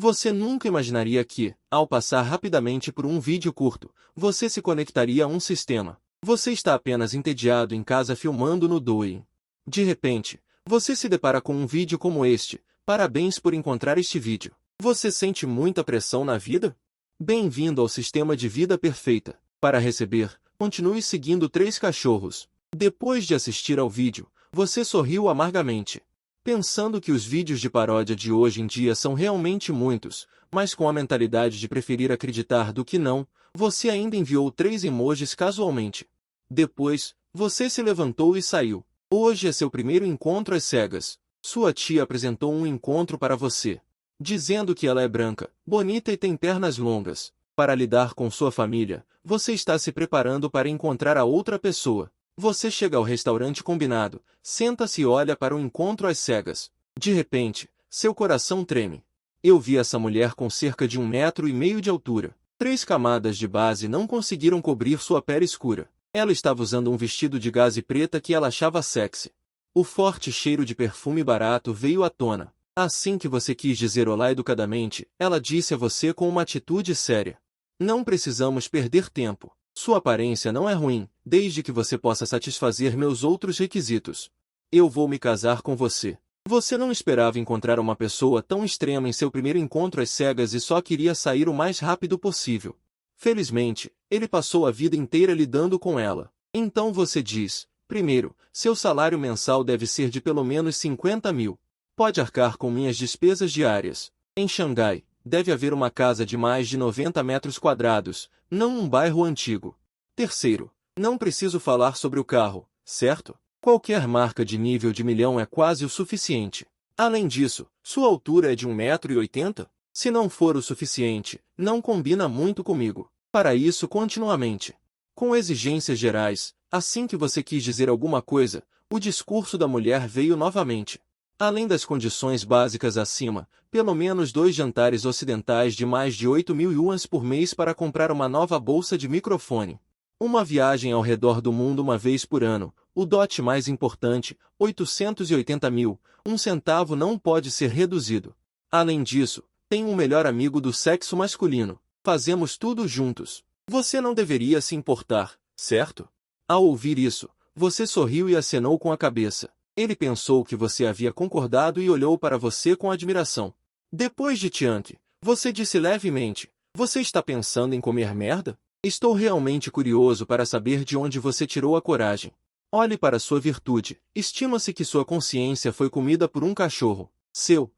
Você nunca imaginaria que, ao passar rapidamente por um vídeo curto, você se conectaria a um sistema. Você está apenas entediado em casa filmando no Douyin. De repente, você se depara com um vídeo como este. Parabéns por encontrar este vídeo. Você sente muita pressão na vida? Bem-vindo ao sistema de vida perfeita. Para receber, continue seguindo 3 cachorros. Depois de assistir ao vídeo, você sorriu amargamente, pensando que os vídeos de paródia de hoje em dia são realmente muitos, mas com a mentalidade de preferir acreditar do que não, você ainda enviou 3 emojis casualmente. Depois, você se levantou e saiu. Hoje é seu primeiro encontro às cegas. Sua tia apresentou um encontro para você, dizendo que ela é branca, bonita e tem pernas longas. Para lidar com sua família, você está se preparando para encontrar a outra pessoa. Você chega ao restaurante combinado, senta-se e olha para o encontro às cegas. De repente, seu coração treme. Eu vi essa mulher com cerca de 1,5 metros de altura. 3 camadas de base não conseguiram cobrir sua pele escura. Ela estava usando um vestido de gaze preta que ela achava sexy. O forte cheiro de perfume barato veio à tona. Assim que você quis dizer olá educadamente, ela disse a você com uma atitude séria: não precisamos perder tempo. Sua aparência não é ruim, desde que você possa satisfazer meus outros requisitos. Eu vou me casar com você. Você não esperava encontrar uma pessoa tão extrema em seu primeiro encontro às cegas e só queria sair o mais rápido possível. Felizmente, ele passou a vida inteira lidando com ela. Então você diz: primeiro, seu salário mensal deve ser de pelo menos 50 mil. Pode arcar com minhas despesas diárias. Em Xangai, deve haver uma casa de mais de 90 metros quadrados, não um bairro antigo. Terceiro, não preciso falar sobre o carro, certo? Qualquer marca de nível de milhão é quase o suficiente. Além disso, sua altura é de 1,80 m? Se não for o suficiente, não combina muito comigo. Para isso continuamente. Com exigências gerais, assim que você quis dizer alguma coisa, o discurso da mulher veio novamente. Além das condições básicas acima, pelo menos 2 jantares ocidentais de mais de 8.000 yuans por mês para comprar uma nova bolsa de microfone. Uma viagem ao redor do mundo uma vez por ano, o dote mais importante, 880 mil, 1 centavo não pode ser reduzido. Além disso, tenho um melhor amigo do sexo masculino. Fazemos tudo juntos. Você não deveria se importar, certo? Ao ouvir isso, você sorriu e acenou com a cabeça. Ele pensou que você havia concordado e olhou para você com admiração. Depois de Tianque, você disse levemente: você está pensando em comer merda? Estou realmente curioso para saber de onde você tirou a coragem. Olhe para sua virtude. Estima-se que sua consciência foi comida por um cachorro. Seu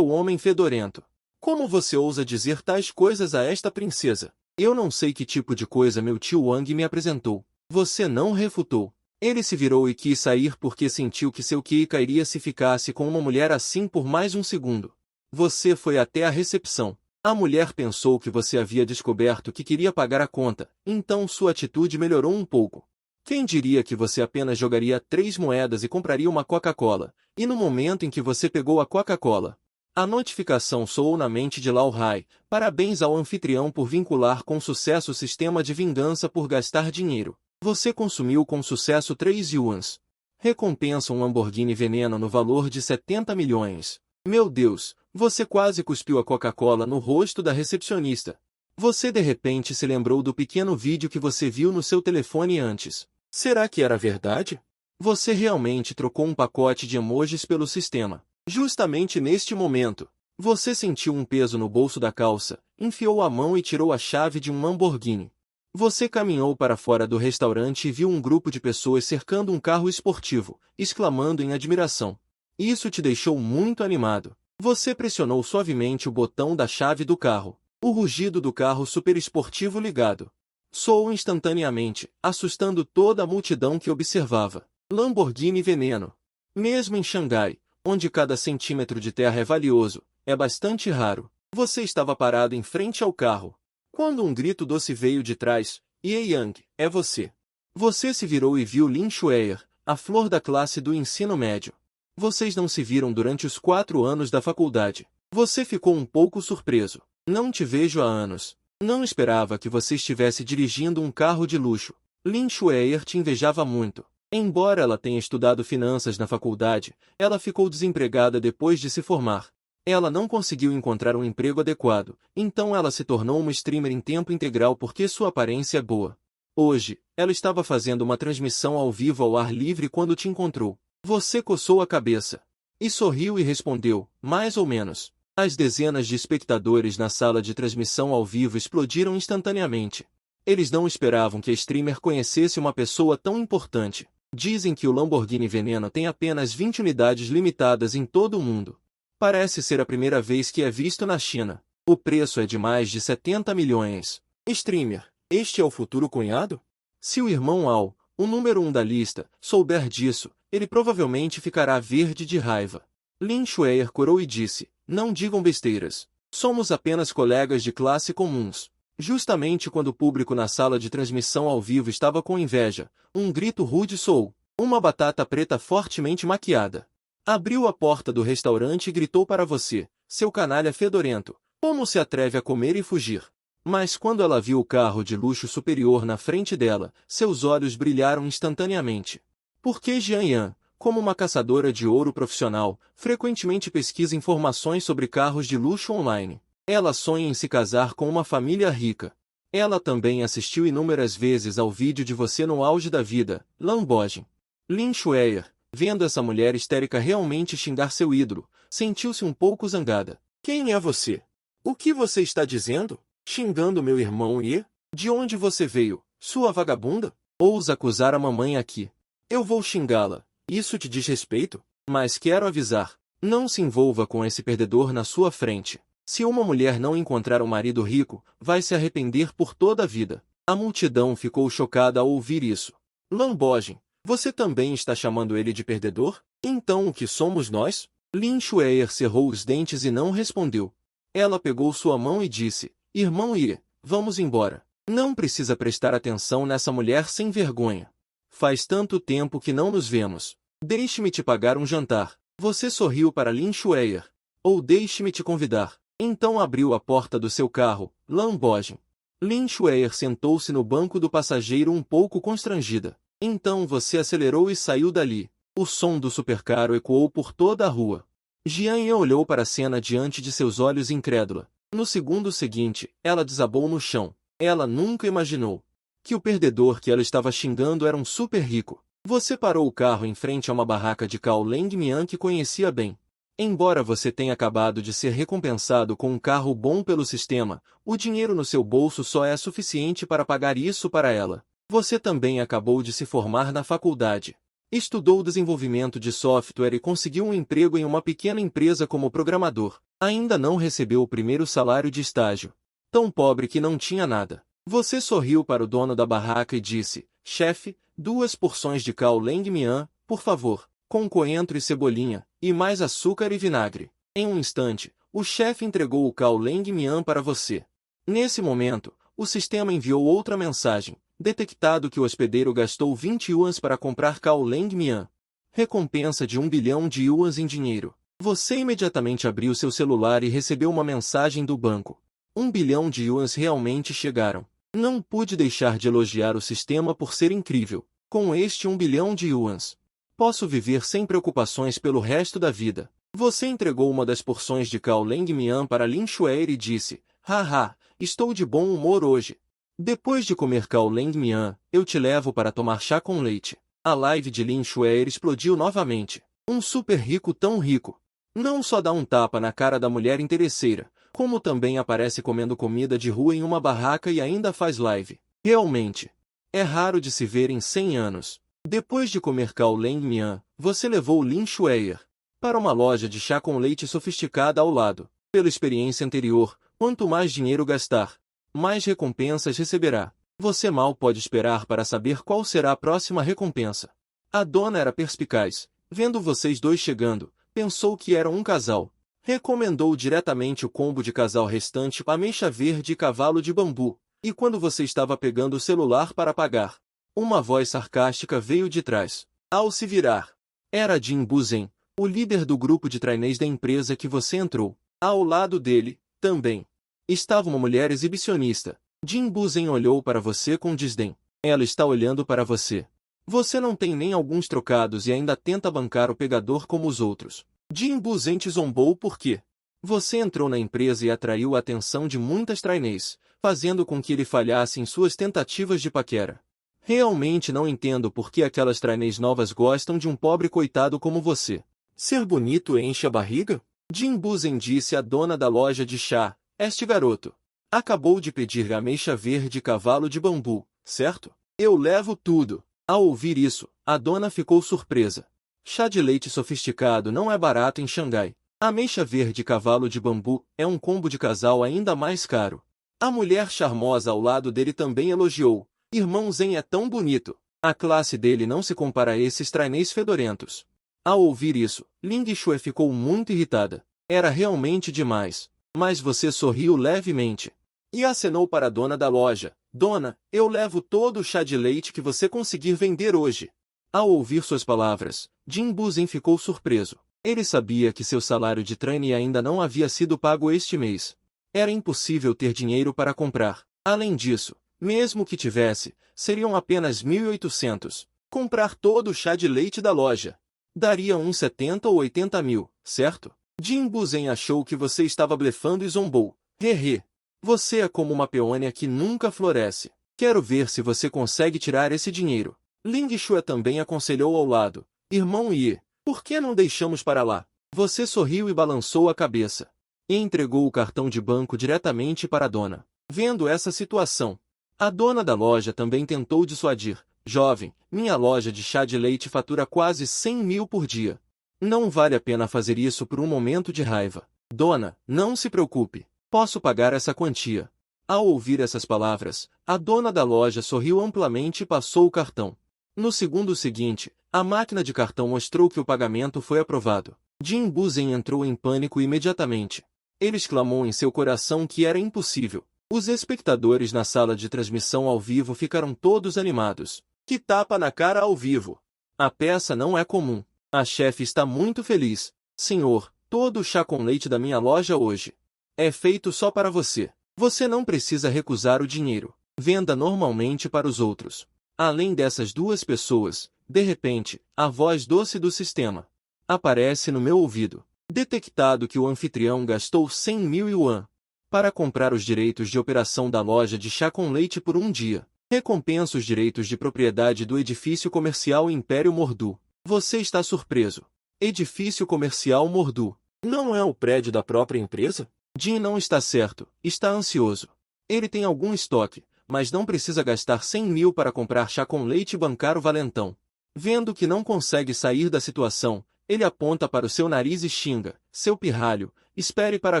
homem fedorento. Como você ousa dizer tais coisas a esta princesa? Eu não sei que tipo de coisa meu tio Wang me apresentou. Você não refutou. Ele se virou e quis sair porque sentiu que seu Qi cairia se ficasse com uma mulher assim por mais um segundo. Você foi até a recepção. A mulher pensou que você havia descoberto que queria pagar a conta, então sua atitude melhorou um pouco. Quem diria que você apenas jogaria 3 moedas e compraria uma Coca-Cola, e no momento em que você pegou a Coca-Cola, a notificação soou na mente de Lao Hai: parabéns ao anfitrião por vincular com sucesso o sistema de vingança por gastar dinheiro. Você consumiu com sucesso 3 yuans. Recompensa um Lamborghini Veneno no valor de 70 milhões. Meu Deus, você quase cuspiu a Coca-Cola no rosto da recepcionista. Você de repente se lembrou do pequeno vídeo que você viu no seu telefone antes. Será que era verdade? Você realmente trocou um pacote de emojis pelo sistema. Justamente neste momento, você sentiu um peso no bolso da calça, enfiou a mão e tirou a chave de um Lamborghini. Você caminhou para fora do restaurante e viu um grupo de pessoas cercando um carro esportivo, exclamando em admiração. Isso te deixou muito animado. Você pressionou suavemente o botão da chave do carro. O rugido do carro superesportivo ligado soou instantaneamente, assustando toda a multidão que observava. Lamborghini Veneno. Mesmo em Xangai, onde cada centímetro de terra é valioso, é bastante raro. Você estava parado em frente ao carro, quando um grito doce veio de trás: Ye Yang, é você. Você se virou e viu Lin Shuer, a flor da classe do ensino médio. Vocês não se viram durante os 4 anos da faculdade. Você ficou um pouco surpreso. Não te vejo há anos. Não esperava que você estivesse dirigindo um carro de luxo. Lin Shuer te invejava muito. Embora ela tenha estudado finanças na faculdade, ela ficou desempregada depois de se formar. Ela não conseguiu encontrar um emprego adequado, então ela se tornou uma streamer em tempo integral porque sua aparência é boa. Hoje, ela estava fazendo uma transmissão ao vivo ao ar livre quando te encontrou. Você coçou a cabeça e sorriu e respondeu, mais ou menos. As dezenas de espectadores na sala de transmissão ao vivo explodiram instantaneamente. Eles não esperavam que a streamer conhecesse uma pessoa tão importante. Dizem que o Lamborghini Veneno tem apenas 20 unidades limitadas em todo o mundo. Parece ser a primeira vez que é visto na China. O preço é de mais de 70 milhões. Streamer, este é o futuro cunhado? Se o irmão Al, o número 1 da lista, souber disso, ele provavelmente ficará verde de raiva. Lin Shue'er corou e disse, não digam besteiras. Somos apenas colegas de classe comuns. Justamente quando o público na sala de transmissão ao vivo estava com inveja, um grito rude soou. Uma batata preta fortemente maquiada abriu a porta do restaurante e gritou para você, seu canalha fedorento, como se atreve a comer e fugir? Mas quando ela viu o carro de luxo superior na frente dela, seus olhos brilharam instantaneamente. Porque Jian Yan, como uma caçadora de ouro profissional, frequentemente pesquisa informações sobre carros de luxo online. Ela sonha em se casar com uma família rica. Ela também assistiu inúmeras vezes ao vídeo de você no auge da vida, Lamborghini. Lin Shue'er, vendo essa mulher histérica realmente xingar seu ídolo, sentiu-se um pouco zangada. Quem é você? O que você está dizendo? Xingando meu irmão e? De onde você veio, sua vagabunda? Ousa acusar a mamãe aqui. Eu vou xingá-la. Isso te diz respeito? Mas quero avisar, não se envolva com esse perdedor na sua frente. Se uma mulher não encontrar um marido rico, vai se arrepender por toda a vida. A multidão ficou chocada ao ouvir isso. Lamborghini, você também está chamando ele de perdedor? Então o que somos nós? Lin Shue'er cerrou os dentes e não respondeu. Ela pegou sua mão e disse, irmão Ye, vamos embora. Não precisa prestar atenção nessa mulher sem vergonha. Faz tanto tempo que não nos vemos. Deixe-me te pagar um jantar. Você sorriu para Lin Shue'er. Ou deixe-me te convidar. Então abriu a porta do seu carro, Lamborghini. Lin Shue'er sentou-se no banco do passageiro um pouco constrangida. Então você acelerou e saiu dali. O som do supercarro ecoou por toda a rua. Jian Yan olhou para a cena diante de seus olhos incrédula. No segundo seguinte, ela desabou no chão. Ela nunca imaginou que o perdedor que ela estava xingando era um super rico. Você parou o carro em frente a uma barraca de Cao Lengmian que conhecia bem. Embora você tenha acabado de ser recompensado com um carro bom pelo sistema, o dinheiro no seu bolso só é suficiente para pagar isso para ela. Você também acabou de se formar na faculdade. Estudou desenvolvimento de software e conseguiu um emprego em uma pequena empresa como programador. Ainda não recebeu o primeiro salário de estágio. Tão pobre que não tinha nada. Você sorriu para o dono da barraca e disse, chefe, 2 porções de Cao Lengmian, por favor, com coentro e cebolinha, e mais açúcar e vinagre. Em um instante, o chefe entregou o Cao Lengmian para você. Nesse momento, o sistema enviou outra mensagem, detectado que o hospedeiro gastou 20 yuans para comprar Cao Lengmian. Recompensa de 1 bilhão de yuans em dinheiro. Você imediatamente abriu seu celular e recebeu uma mensagem do banco. 1 bilhão de yuans realmente chegaram. Não pude deixar de elogiar o sistema por ser incrível. Com este 1 bilhão de yuans, posso viver sem preocupações pelo resto da vida. Você entregou uma das porções de Cao Lengmian para Lin Shue'er e disse, haha, estou de bom humor hoje. Depois de comer Cao Lengmian, eu te levo para tomar chá com leite. A live de Lin Shue'er explodiu novamente. Um super rico tão rico. Não só dá um tapa na cara da mulher interesseira, como também aparece comendo comida de rua em uma barraca e ainda faz live. Realmente, é raro de se ver em 100 anos. Depois de comer Cao Lengmian, você levou Lin Shue'er para uma loja de chá com leite sofisticada ao lado. Pela experiência anterior, quanto mais dinheiro gastar, mais recompensas receberá. Você mal pode esperar para saber qual será a próxima recompensa. A dona era perspicaz. Vendo vocês dois chegando, pensou que eram um casal. Recomendou diretamente o combo de casal restante ameixa verde e cavalo de bambu. E quando você estava pegando o celular para pagar, uma voz sarcástica veio de trás. Ao se virar, era Jin Buzhen, o líder do grupo de trainees da empresa que você entrou. Ao lado dele, também, estava uma mulher exibicionista. Jin Buzhen olhou para você com desdém. Ela está olhando para você. Você não tem nem alguns trocados e ainda tenta bancar o pegador como os outros. Jin Buzhen te zombou por quê? Você entrou na empresa e atraiu a atenção de muitas trainees, fazendo com que ele falhasse em suas tentativas de paquera. Realmente não entendo por que aquelas trainees novas gostam de um pobre coitado como você. Ser bonito enche a barriga? Jim Buzen disse à dona da loja de chá, este garoto acabou de pedir ameixa verde e cavalo de bambu, certo? Eu levo tudo. Ao ouvir isso, a dona ficou surpresa. Chá de leite sofisticado não é barato em Xangai. Ameixa verde e cavalo de bambu é um combo de casal ainda mais caro. A mulher charmosa ao lado dele também elogiou. Irmão Zen é tão bonito. A classe dele não se compara a esses trainees fedorentos. Ao ouvir isso, Ling Shui ficou muito irritada. Era realmente demais. Mas você sorriu levemente e acenou para a dona da loja. Dona, eu levo todo o chá de leite que você conseguir vender hoje. Ao ouvir suas palavras, Jim Buzen ficou surpreso. Ele sabia que seu salário de trainee ainda não havia sido pago este mês. Era impossível ter dinheiro para comprar. Além disso, mesmo que tivesse, seriam apenas 1.800. Comprar todo o chá de leite da loja daria uns 70 ou 80 mil, certo? Jim Buzen achou que você estava blefando e zombou. Hehe. Você é como uma peônia que nunca floresce. Quero ver se você consegue tirar esse dinheiro. Ling Shui também aconselhou ao lado. Irmão Yi, por que não deixamos para lá? Você sorriu e balançou a cabeça. E entregou o cartão de banco diretamente para a dona. Vendo essa situação, a dona da loja também tentou dissuadir. Jovem, minha loja de chá de leite fatura quase 100 mil por dia. Não vale a pena fazer isso por um momento de raiva. Dona, não se preocupe. Posso pagar essa quantia. Ao ouvir essas palavras, a dona da loja sorriu amplamente e passou o cartão. No segundo seguinte, a máquina de cartão mostrou que o pagamento foi aprovado. Jim Buzen entrou em pânico imediatamente. Ele exclamou em seu coração que era impossível. Os espectadores na sala de transmissão ao vivo ficaram todos animados. Que tapa na cara ao vivo! A peça não é comum. A chefe está muito feliz. Senhor, todo o chá com leite da minha loja hoje é feito só para você. Você não precisa recusar o dinheiro. Venda normalmente para os outros. Além dessas duas pessoas, de repente, a voz doce do sistema aparece no meu ouvido. Detectado que o anfitrião gastou 100 mil yuan para comprar os direitos de operação da loja de chá com leite por um dia. Recompensa os direitos de propriedade do edifício comercial Império Mordu. Você está surpreso. Edifício comercial Mordu. Não é o prédio da própria empresa? Jim não está certo, está ansioso. Ele tem algum estoque, mas não precisa gastar 100 mil para comprar chá com leite e bancar o valentão. Vendo que não consegue sair da situação, ele aponta para o seu nariz e xinga. Seu pirralho, espere para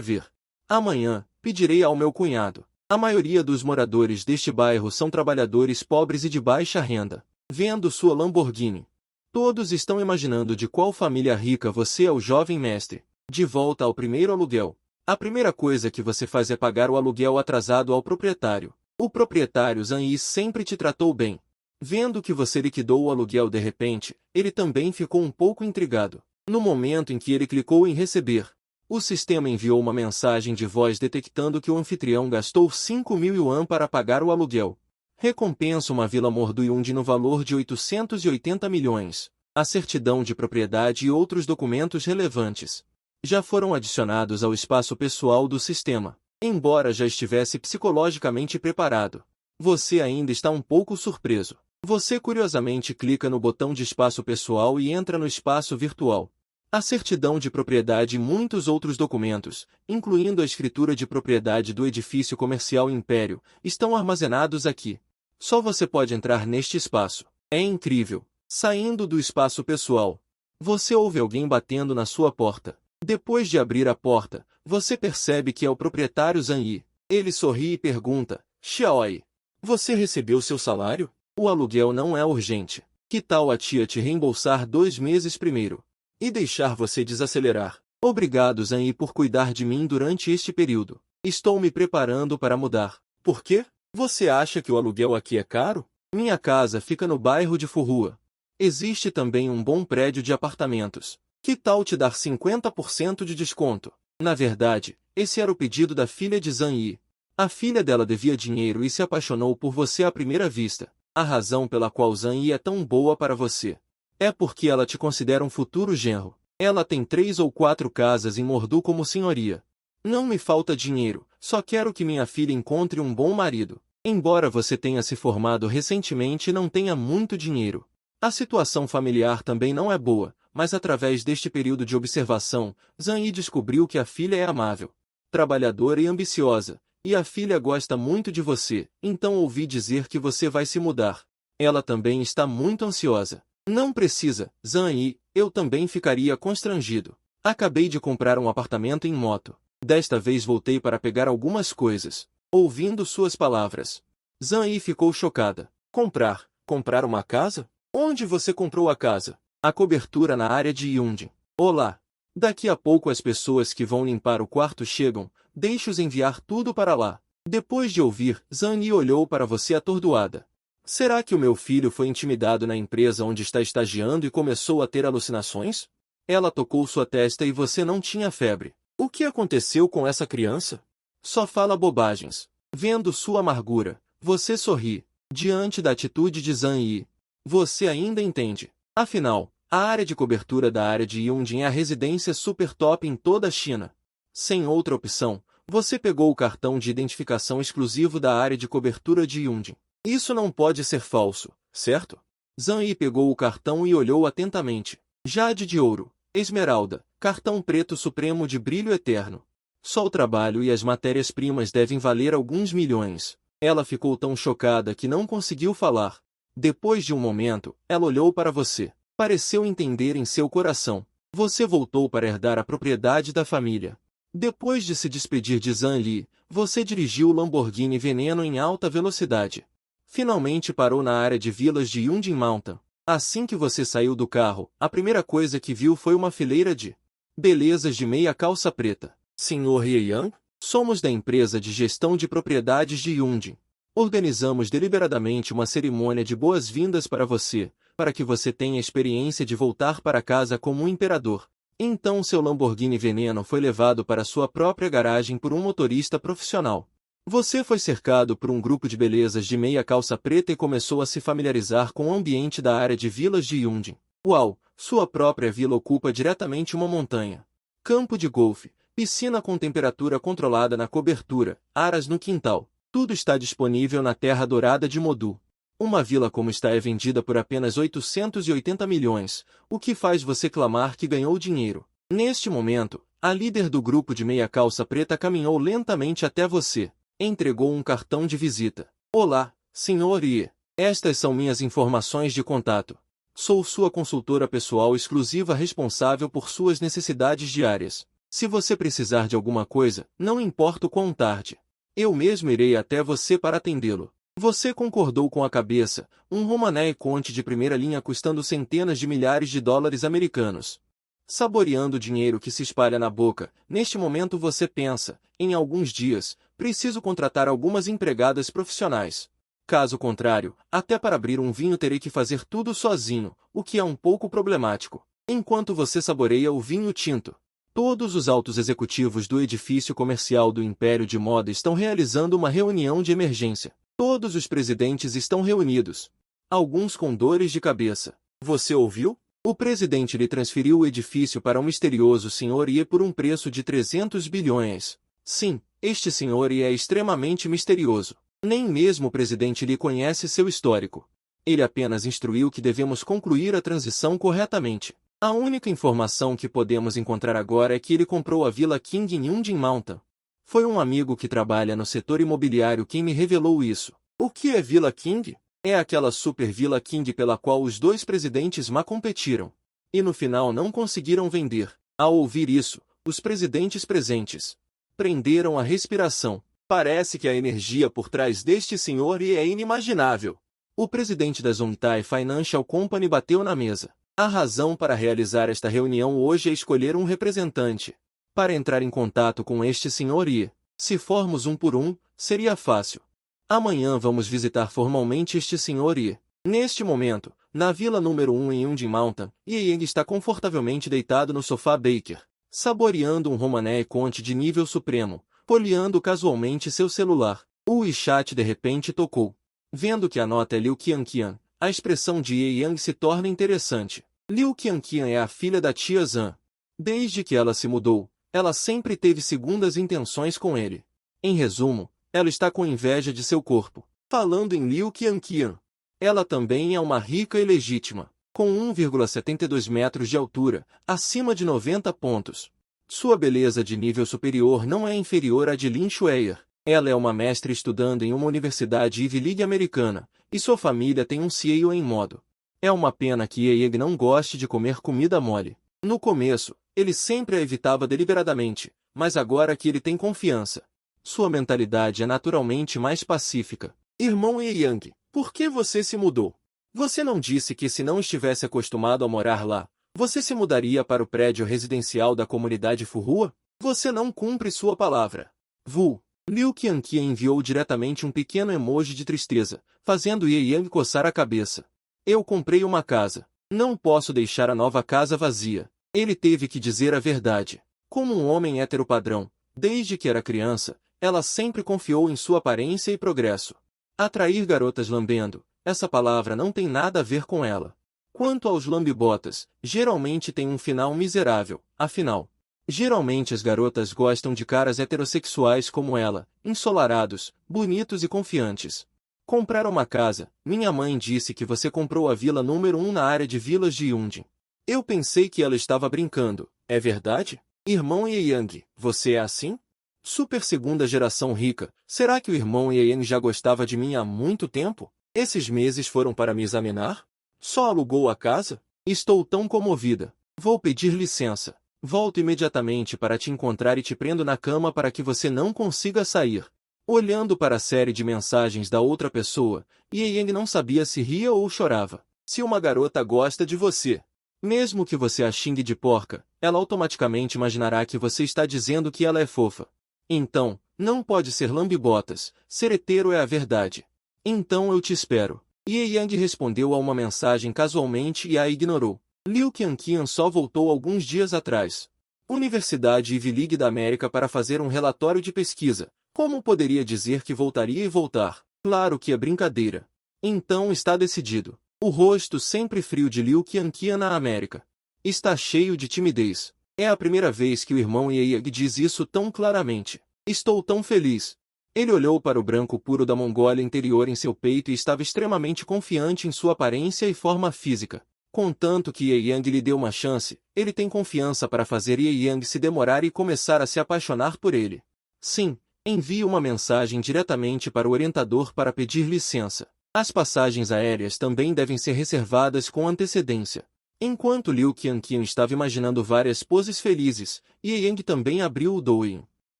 ver. Amanhã, pedirei ao meu cunhado. A maioria dos moradores deste bairro são trabalhadores pobres e de baixa renda. Vendo sua Lamborghini. Todos estão imaginando de qual família rica você é o jovem mestre. De volta ao primeiro aluguel. A primeira coisa que você faz é pagar o aluguel atrasado ao proprietário. O proprietário Zhang Yi sempre te tratou bem. Vendo que você liquidou o aluguel de repente, ele também ficou um pouco intrigado. No momento em que ele clicou em receber, o sistema enviou uma mensagem de voz detectando que o anfitrião gastou 5 mil yuan para pagar o aluguel. Recompensa uma Vila Morduiundi no valor de 880 milhões. A certidão de propriedade e outros documentos relevantes já foram adicionados ao espaço pessoal do sistema. Embora já estivesse psicologicamente preparado, você ainda está um pouco surpreso. Você curiosamente clica no botão de espaço pessoal e entra no espaço virtual. A certidão de propriedade e muitos outros documentos, incluindo a escritura de propriedade do edifício comercial Império, estão armazenados aqui. Só você pode entrar neste espaço. É incrível. Saindo do espaço pessoal, você ouve alguém batendo na sua porta. Depois de abrir a porta, você percebe que é o proprietário Zhang Yi. Ele sorri e pergunta, Xiaoi, você recebeu seu salário? O aluguel não é urgente. Que tal a tia te reembolsar 2 meses primeiro e deixar você desacelerar? Obrigado Zhang Yi por cuidar de mim durante este período. Estou me preparando para mudar. Por quê? Você acha que o aluguel aqui é caro? Minha casa fica no bairro de Furrua. Existe também um bom prédio de apartamentos. Que tal te dar 50% de desconto? Na verdade, esse era o pedido da filha de Zhang Yi. A filha dela devia dinheiro e se apaixonou por você à primeira vista. A razão pela qual Zhang Yi é tão boa para você é porque ela te considera um futuro genro. Ela tem 3 ou 4 casas em Mordu como senhoria. Não me falta dinheiro, só quero que minha filha encontre um bom marido. Embora você tenha se formado recentemente e não tenha muito dinheiro, a situação familiar também não é boa, mas através deste período de observação, Zhang Yi descobriu que a filha é amável, trabalhadora e ambiciosa, e a filha gosta muito de você, então ouvi dizer que você vai se mudar. Ela também está muito ansiosa. Não precisa, Zhang Yi, eu também ficaria constrangido. Acabei de comprar um apartamento em moto. Desta vez voltei para pegar algumas coisas. Ouvindo suas palavras, Zhang Yi ficou chocada. Comprar uma casa? Onde você comprou a casa? A cobertura na área de Yundin. Olá. Daqui a pouco as pessoas que vão limpar o quarto chegam, deixe-os enviar tudo para lá. Depois de ouvir, Zhang Yi olhou para você atordoada. Será que o meu filho foi intimidado na empresa onde está estagiando e começou a ter alucinações? Ela tocou sua testa e você não tinha febre. O que aconteceu com essa criança? Só fala bobagens. Vendo sua amargura, você sorri. Diante da atitude de Zhang Yi, você ainda entende. Afinal, a área de cobertura da área de Yundin é a residência super top em toda a China. Sem outra opção, você pegou o cartão de identificação exclusivo da área de cobertura de Yundin. Isso não pode ser falso, certo? Zhang Yi pegou o cartão e olhou atentamente. Jade de ouro, esmeralda, cartão preto supremo de brilho eterno. Só o trabalho e as matérias-primas devem valer alguns milhões. Ela ficou tão chocada que não conseguiu falar. Depois de um momento, ela olhou para você. Pareceu entender em seu coração. Você voltou para herdar a propriedade da família. Depois de se despedir de Zhang Li, você dirigiu o Lamborghini Veneno em alta velocidade. Finalmente parou na área de vilas de Yundin Mountain. Assim que você saiu do carro, a primeira coisa que viu foi uma fileira de belezas de meia calça preta. Sr. Ye Yang? Somos da empresa de gestão de propriedades de Yundin. Organizamos deliberadamente uma cerimônia de boas-vindas para que você tenha a experiência de voltar para casa como um imperador. Então seu Lamborghini Veneno foi levado para sua própria garagem por um motorista profissional. Você foi cercado por um grupo de belezas de meia calça preta e começou a se familiarizar com o ambiente da área de vilas de Yundin. Uau! Sua própria vila ocupa diretamente uma montanha. Campo de golfe, piscina com temperatura controlada na cobertura, aras no quintal. Tudo está disponível na Terra Dourada de Modu. Uma vila como esta é vendida por apenas 880 milhões, o que faz você clamar que ganhou dinheiro. Neste momento, a líder do grupo de meia calça preta caminhou lentamente até você. Entregou um cartão de visita. Olá, Sr. Ye. Estas são minhas informações de contato. Sou sua consultora pessoal exclusiva responsável por suas necessidades diárias. Se você precisar de alguma coisa, não importa o quão tarde. Eu mesmo irei até você para atendê-lo. Você concordou com a cabeça, um Romané Conte de primeira linha custando centenas de milhares de dólares americanos. Saboreando o dinheiro que se espalha na boca, neste momento você pensa, em alguns dias, preciso contratar algumas empregadas profissionais. Caso contrário, até para abrir um vinho terei que fazer tudo sozinho, o que é um pouco problemático. Enquanto você saboreia o vinho tinto, todos os altos executivos do edifício comercial do Império de Moda estão realizando uma reunião de emergência. Todos os presidentes estão reunidos. Alguns com dores de cabeça. Você ouviu? O presidente lhe transferiu o edifício para um misterioso Sr. Ye por um preço de 300 bilhões. Sim, este Sr. Ye é extremamente misterioso. Nem mesmo o presidente lhe conhece seu histórico. Ele apenas instruiu que devemos concluir a transição corretamente. A única informação que podemos encontrar agora é que ele comprou a Vila King em Yundin Mountain. Foi um amigo que trabalha no setor imobiliário quem me revelou isso. O que é Vila King? É aquela super Vila King pela qual os dois presidentes Ma competiram. E no final não conseguiram vender. Ao ouvir isso, os presidentes presentes prenderam a respiração. Parece que a energia por trás deste senhor é inimaginável. O presidente da Zhongtai Financial Company bateu na mesa. A razão para realizar esta reunião hoje é escolher um representante para entrar em contato com este senhor e, se formos um por um, seria fácil. Amanhã vamos visitar formalmente este senhor e, neste momento, na vila número 1 em Yundin Mountain, Yang está confortavelmente deitado no sofá Baker, saboreando um Romané Conte de nível supremo, folheando casualmente seu celular. O WeChat de repente tocou. Vendo que a nota é Liu Qianqian, a expressão de Ye Yang se torna interessante. Liu Qianqian é a filha da tia Zhan. Desde que ela se mudou, Ela sempre teve segundas intenções com ele. Em resumo, ela está com inveja de seu corpo. Falando em Liu Qianqian, ela também é uma rica e legítima, com 1,72 metros de altura, acima de 90 pontos. Sua beleza de nível superior não é inferior à de Lin Shue'er. Ela é uma mestre estudando em uma universidade Ivy League americana, e sua família tem um CEO em modo. É uma pena que Ye não goste de comer comida mole. No começo, ele sempre a evitava deliberadamente, mas agora que ele tem confiança, sua mentalidade é naturalmente mais pacífica. Irmão Yang, por que você se mudou? Você não disse que se não estivesse acostumado a morar lá, você se mudaria para o prédio residencial da comunidade Furrua? Você não cumpre sua palavra. Vu. Liu Qianqian enviou diretamente um pequeno emoji de tristeza, fazendo Ye Yang coçar a cabeça. Eu comprei uma casa. Não posso deixar a nova casa vazia. Ele teve que dizer a verdade. Como um homem hétero padrão, desde que era criança, ela sempre confiou em sua aparência e progresso. Atrair garotas lambendo, essa palavra não tem nada a ver com ela. Quanto aos lambibotas, geralmente tem um final miserável, afinal. Geralmente as garotas gostam de caras heterossexuais como ela, ensolarados, bonitos e confiantes. Comprar uma casa, minha mãe disse que você comprou a vila número 1 na área de vilas de Yundin. Eu pensei que ela estava brincando, é verdade? Irmão Yang, você é assim? Super segunda geração rica, será que o irmão Yang já gostava de mim há muito tempo? Esses meses foram para me examinar? Só alugou a casa? Estou tão comovida. Vou pedir licença. Volto imediatamente para te encontrar e te prendo na cama para que você não consiga sair. Olhando para a série de mensagens da outra pessoa, Yang não sabia se ria ou chorava. Se uma garota gosta de você, mesmo que você a xingue de porca, ela automaticamente imaginará que você está dizendo que ela é fofa. Então, não pode ser lambibotas, ser hetero é a verdade. Então eu te espero. Yang respondeu a uma mensagem casualmente e a ignorou. Liu Qianqian só voltou alguns dias atrás. Universidade Ivy League da América para fazer um relatório de pesquisa. Como poderia dizer que voltaria e voltar? Claro que é brincadeira. Então está decidido. O rosto sempre frio de Liu Qianqian na América está cheio de timidez. É a primeira vez que o irmão Yang diz isso tão claramente. Estou tão feliz. Ele olhou para o branco puro da Mongólia interior em seu peito e estava extremamente confiante em sua aparência e forma física. Contanto que Ye Yang lhe deu uma chance, ele tem confiança para fazer Ye Yang se demorar e começar a se apaixonar por ele. Sim, envie uma mensagem diretamente para o orientador para pedir licença. As passagens aéreas também devem ser reservadas com antecedência. Enquanto Liu Qianqian estava imaginando várias poses felizes, Ye Yang também abriu o Douyin.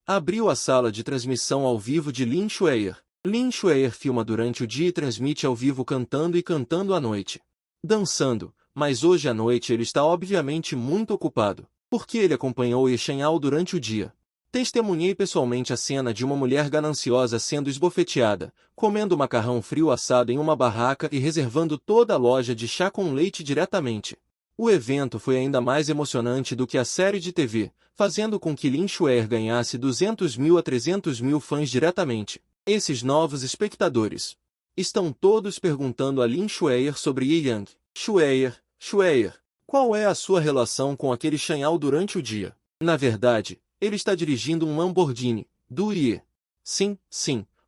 Abriu a sala de transmissão ao vivo de Lin Shue'er. Lin Shue'er filma durante o dia e transmite ao vivo cantando e cantando à noite. Dançando, mas hoje à noite ele está obviamente muito ocupado, porque ele acompanhou Ye Shanhao durante o dia. Testemunhei pessoalmente a cena de uma mulher gananciosa sendo esbofeteada, comendo macarrão frio assado em uma barraca e reservando toda a loja de chá com leite diretamente. O evento foi ainda mais emocionante do que a série de TV, fazendo com que Lin Shue'er ganhasse 200 mil a 300 mil fãs diretamente. Esses novos espectadores estão todos perguntando a Lin Shue'er sobre Ye Yang. Shue'er, qual é a sua relação com aquele Shanhao durante o dia? Na verdade, ele está dirigindo um Lamborghini, do Ye. Sim,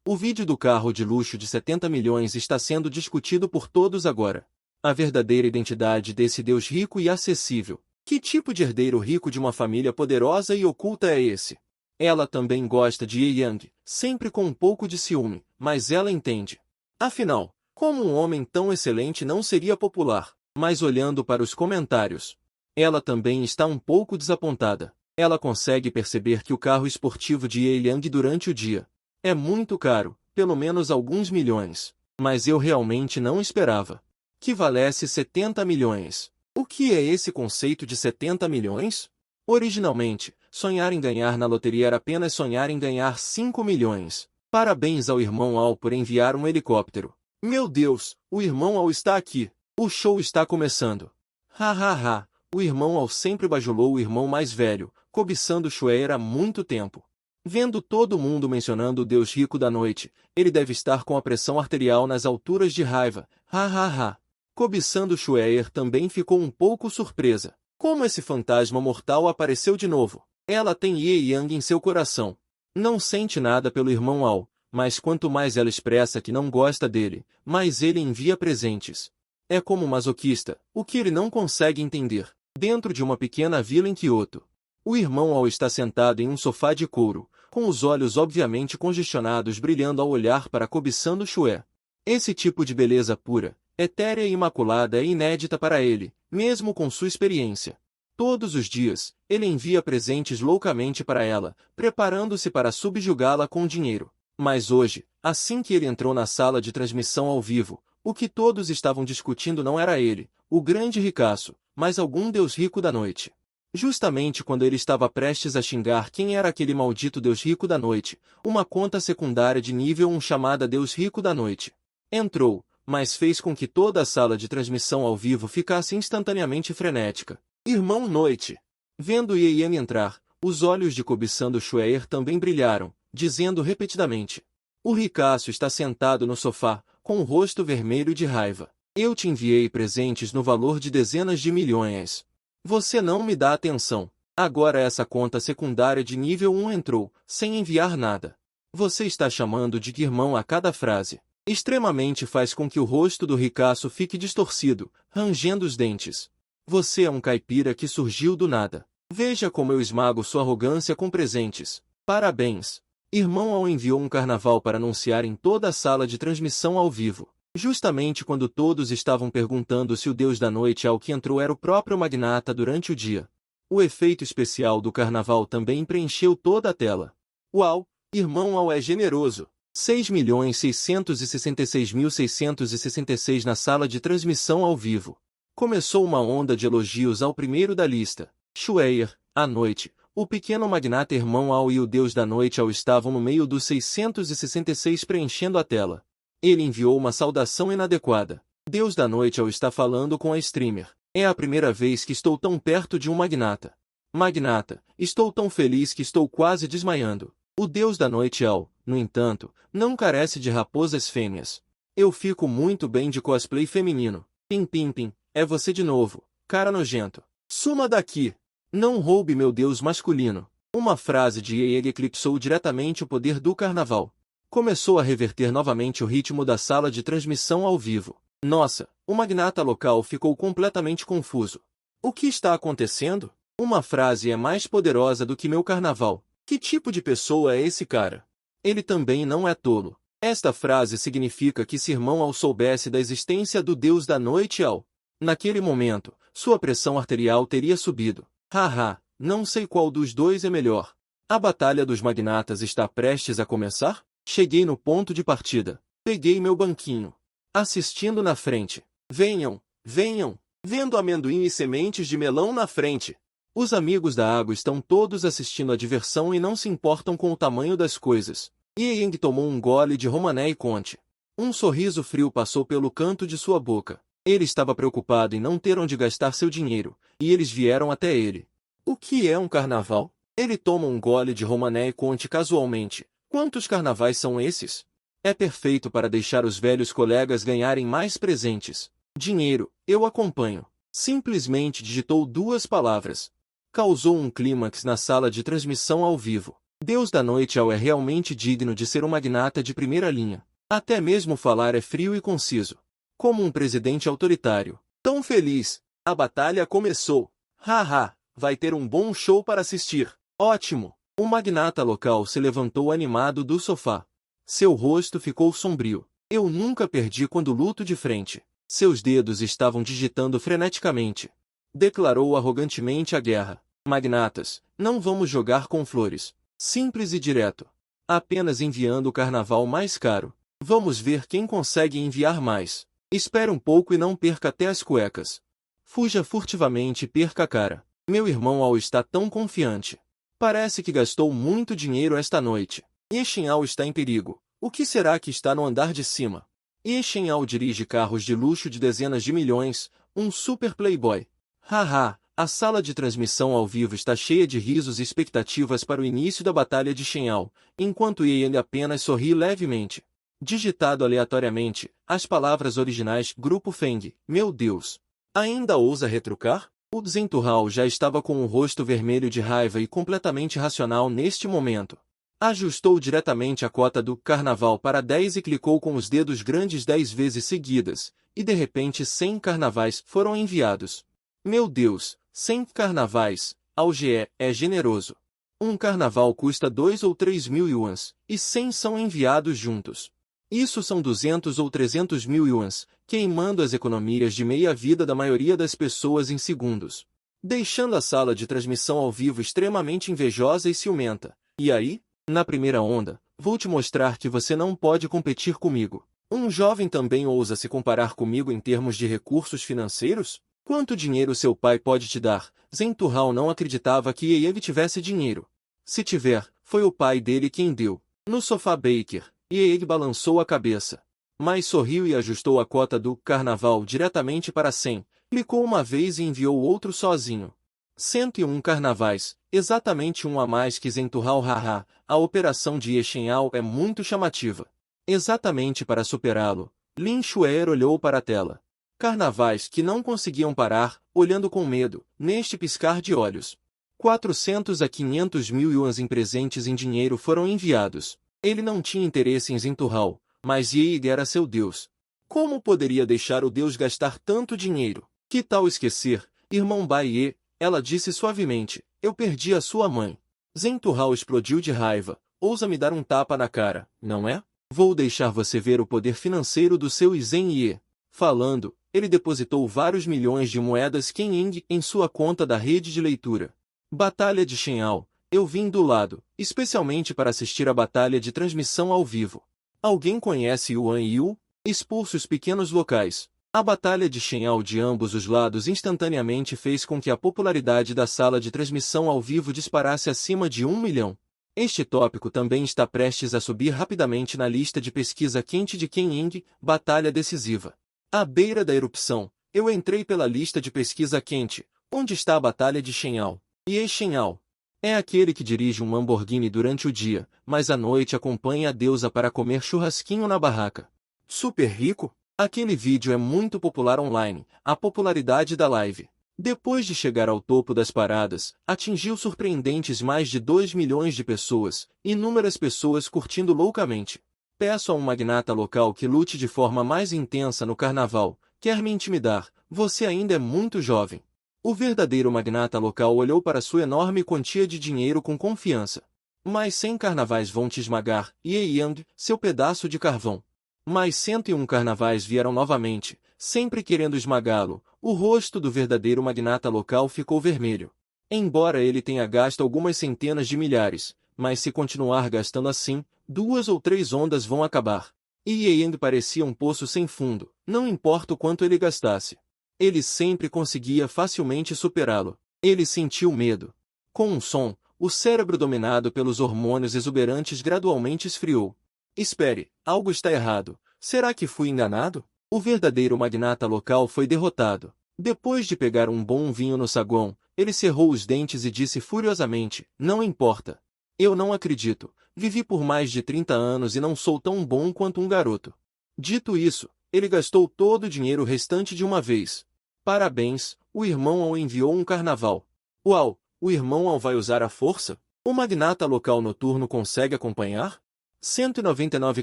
o vídeo do carro de luxo de 70 milhões está sendo discutido por todos agora. A verdadeira identidade desse Deus rico e acessível. Que tipo de herdeiro rico de uma família poderosa e oculta é esse? Ela também gosta de Ye Yang, sempre com um pouco de ciúme, mas ela entende. Afinal, como um homem tão excelente não seria popular? Mas olhando para os comentários, ela também está um pouco desapontada. Ela consegue perceber que o carro esportivo de Ye Yang durante o dia é muito caro, pelo menos alguns milhões. Mas eu realmente não esperava que valesse 70 milhões. O que é esse conceito de 70 milhões? Originalmente, sonhar em ganhar na loteria era apenas sonhar em ganhar 5 milhões. Parabéns ao irmão Al por enviar um helicóptero. Meu Deus, o irmão Al está aqui. O show está começando. Ha. O irmão Al sempre bajulou o irmão mais velho, cobiçando Shue'er há muito tempo. Vendo todo mundo mencionando o Deus rico da noite, ele deve estar com a pressão arterial nas alturas de raiva. Ha. Cobiçando Shue'er também ficou um pouco surpresa. Como esse fantasma mortal apareceu de novo? Ela tem Ye Yang em seu coração. Não sente nada pelo irmão Ao, mas quanto mais ela expressa que não gosta dele, mais ele envia presentes. É como masoquista, o que ele não consegue entender. Dentro de uma pequena vila em Kyoto, o irmão Ao está sentado em um sofá de couro, com os olhos obviamente congestionados brilhando ao olhar para cobiçando Shue. Esse tipo de beleza pura, etérea e imaculada é inédita para ele, mesmo com sua experiência. Todos os dias, ele envia presentes loucamente para ela, preparando-se para subjugá-la com dinheiro. Mas hoje, assim que ele entrou na sala de transmissão ao vivo, o que todos estavam discutindo não era ele, o grande ricaço, mas algum deus rico da noite. Justamente quando ele estava prestes a xingar quem era aquele maldito deus rico da noite, uma conta secundária de nível 1 chamada Deus Rico da Noite entrou, mas fez com que toda a sala de transmissão ao vivo ficasse instantaneamente frenética. Irmão Noite. Vendo Ye Yang entrar, os olhos de cobiçando Shue'er também brilharam, dizendo repetidamente: o ricaço está sentado no sofá, com o rosto vermelho de raiva. Eu te enviei presentes no valor de dezenas de milhões. Você não me dá atenção. Agora essa conta secundária de nível 1 entrou, sem enviar nada. Você está chamando de irmão a cada frase. Extremamente faz com que o rosto do ricaço fique distorcido, rangendo os dentes. Você é um caipira que surgiu do nada. Veja como eu esmago sua arrogância com presentes. Parabéns. Irmão Ao enviou um carnaval para anunciar em toda a sala de transmissão ao vivo. Justamente quando todos estavam perguntando se o deus da noite ao que entrou era o próprio magnata durante o dia. O efeito especial do carnaval também preencheu toda a tela. Uau! Irmão Ao é generoso. 6.666.666 na sala de transmissão ao vivo. Começou uma onda de elogios ao primeiro da lista. Shue'er, à noite, o pequeno magnata irmão Ao e o deus da noite Ao estavam no meio dos 666 preenchendo a tela. Ele enviou uma saudação inadequada. Deus da noite Ao está falando com a streamer. É a primeira vez que estou tão perto de um magnata. Magnata, estou tão feliz que estou quase desmaiando. O deus da noite Ao, no entanto, não carece de raposas fêmeas. Eu fico muito bem de cosplay feminino. Pim pim pim, é você de novo, cara nojento. Suma daqui! Não roube meu deus masculino. Uma frase de Ye Yang eclipsou diretamente o poder do carnaval. Começou a reverter novamente o ritmo da sala de transmissão ao vivo. Nossa, o magnata local ficou completamente confuso. O que está acontecendo? Uma frase é mais poderosa do que meu carnaval. Que tipo de pessoa é esse cara? Ele também não é tolo. Esta frase significa que se irmão Ao soubesse da existência do deus da noite Ao, naquele momento, sua pressão arterial teria subido. Haha, não sei qual dos dois é melhor. A batalha dos magnatas está prestes a começar? Cheguei no ponto de partida. Peguei meu banquinho. Assistindo na frente. Venham, venham, vendo amendoim e sementes de melão na frente. Os amigos da água estão todos assistindo a diversão e não se importam com o tamanho das coisas. Ye Yang tomou um gole de Romané e Conte. Um sorriso frio passou pelo canto de sua boca. Ele estava preocupado em não ter onde gastar seu dinheiro, e eles vieram até ele. O que é um carnaval? Ele toma um gole de Romané e Conte casualmente. Quantos carnavais são esses? É perfeito para deixar os velhos colegas ganharem mais presentes. Dinheiro, eu acompanho. Simplesmente digitou duas palavras. Causou um clímax na sala de transmissão ao vivo. Deus da noite Ao é realmente digno de ser um magnata de primeira linha. Até mesmo falar é frio e conciso. Como um presidente autoritário. Tão feliz. A batalha começou. Haha, vai ter um bom show para assistir. Ótimo. O magnata local se levantou animado do sofá. Seu rosto ficou sombrio. Eu nunca perdi quando luto de frente. Seus dedos estavam digitando freneticamente. Declarou arrogantemente a guerra. Magnatas, não vamos jogar com flores. Simples e direto. Apenas enviando o carnaval mais caro. Vamos ver quem consegue enviar mais. Espere um pouco e não perca até as cuecas. Fuja furtivamente e perca a cara. Meu irmão Ao está tão confiante. Parece que gastou muito dinheiro esta noite. Ye Ao está em perigo. O que será que está no andar de cima? Ye Ao dirige carros de luxo de dezenas de milhões, um super playboy. Haha, a sala de transmissão ao vivo está cheia de risos e expectativas para o início da batalha de Shen Ao, enquanto Ye Yang apenas sorri levemente. Digitado aleatoriamente, as palavras originais Grupo Feng, meu Deus. Ainda ousa retrucar? O Zenturral já estava com o rosto vermelho de raiva e completamente racional neste momento. Ajustou diretamente a cota do carnaval para 10 e clicou com os dedos grandes 10 vezes seguidas, e de repente 100 carnavais foram enviados. Meu Deus, 100 carnavais, Alge é generoso. Um carnaval custa 2 ou 3 mil yuans, e 100 são enviados juntos. Isso são 200 ou 300 mil yuans, queimando as economias de meia-vida da maioria das pessoas em segundos. Deixando a sala de transmissão ao vivo extremamente invejosa e ciumenta. E aí? Na primeira onda, vou te mostrar que você não pode competir comigo. Um jovem também ousa se comparar comigo em termos de recursos financeiros? Quanto dinheiro seu pai pode te dar? Zenturral não acreditava que ele tivesse dinheiro. Se tiver, foi o pai dele quem deu. No sofá Baker, e ele balançou a cabeça. Mas sorriu e ajustou a cota do carnaval diretamente para 100, clicou uma vez e enviou outro sozinho. 101 carnavais, exatamente um a mais que Zenturral haha, a operação de Yeshenhao é muito chamativa. Exatamente para superá-lo, Lin Xuer olhou para a tela. Carnavais que não conseguiam parar, olhando com medo, neste piscar de olhos. 400 a 500 mil yuans em presentes em dinheiro foram enviados. Ele não tinha interesse em Zenturral, mas Yeig era seu deus. Como poderia deixar o deus gastar tanto dinheiro? Que tal esquecer, irmão Baiye? Ela disse suavemente, eu perdi a sua mãe. Zenturral explodiu de raiva, ousa me dar um tapa na cara, não é? Vou deixar você ver o poder financeiro do seu Zen Ye. Falando, ele depositou vários milhões de moedas Kenying em sua conta da rede de leitura. Batalha de Shenhao. Eu vim do lado, especialmente para assistir a batalha de transmissão ao vivo. Alguém conhece Yuan Yu? Expulse os pequenos locais. A batalha de Shenhao de ambos os lados instantaneamente fez com que a popularidade da sala de transmissão ao vivo disparasse acima de 1 milhão. Este tópico também está prestes a subir rapidamente na lista de pesquisa quente de Kenying, batalha decisiva. À beira da erupção, eu entrei pela lista de pesquisa quente, onde está a batalha de Shenhao. E Shenhao é aquele que dirige um Lamborghini durante o dia, mas à noite acompanha a deusa para comer churrasquinho na barraca. Super rico? Aquele vídeo é muito popular online, a popularidade da live. Depois de chegar ao topo das paradas, atingiu surpreendentes mais de 2 milhões de pessoas, inúmeras pessoas curtindo loucamente. Peço a um magnata local que lute de forma mais intensa no carnaval. Quer me intimidar? Você ainda é muito jovem. O verdadeiro magnata local olhou para sua enorme quantia de dinheiro com confiança. Mais 100 carnavais vão te esmagar, Ye Yang, seu pedaço de carvão. Mais 101 carnavais vieram novamente, sempre querendo esmagá-lo. O rosto do verdadeiro magnata local ficou vermelho. Embora ele tenha gasto algumas centenas de milhares, mas se continuar gastando assim, 2 ou 3 ondas vão acabar. E Yang parecia um poço sem fundo, não importa o quanto ele gastasse. Ele sempre conseguia facilmente superá-lo. Ele sentiu medo. Com um som, o cérebro dominado pelos hormônios exuberantes gradualmente esfriou. Espere, algo está errado. Será que fui enganado? O verdadeiro magnata local foi derrotado. Depois de pegar um bom vinho no saguão, ele cerrou os dentes e disse furiosamente, não importa. Eu não acredito. Vivi por mais de 30 anos e não sou tão bom quanto um garoto. Dito isso, ele gastou todo o dinheiro restante de uma vez. Parabéns, o irmão Ao enviou um carnaval. Uau, o irmão Ao vai usar a força? O magnata local noturno consegue acompanhar? 199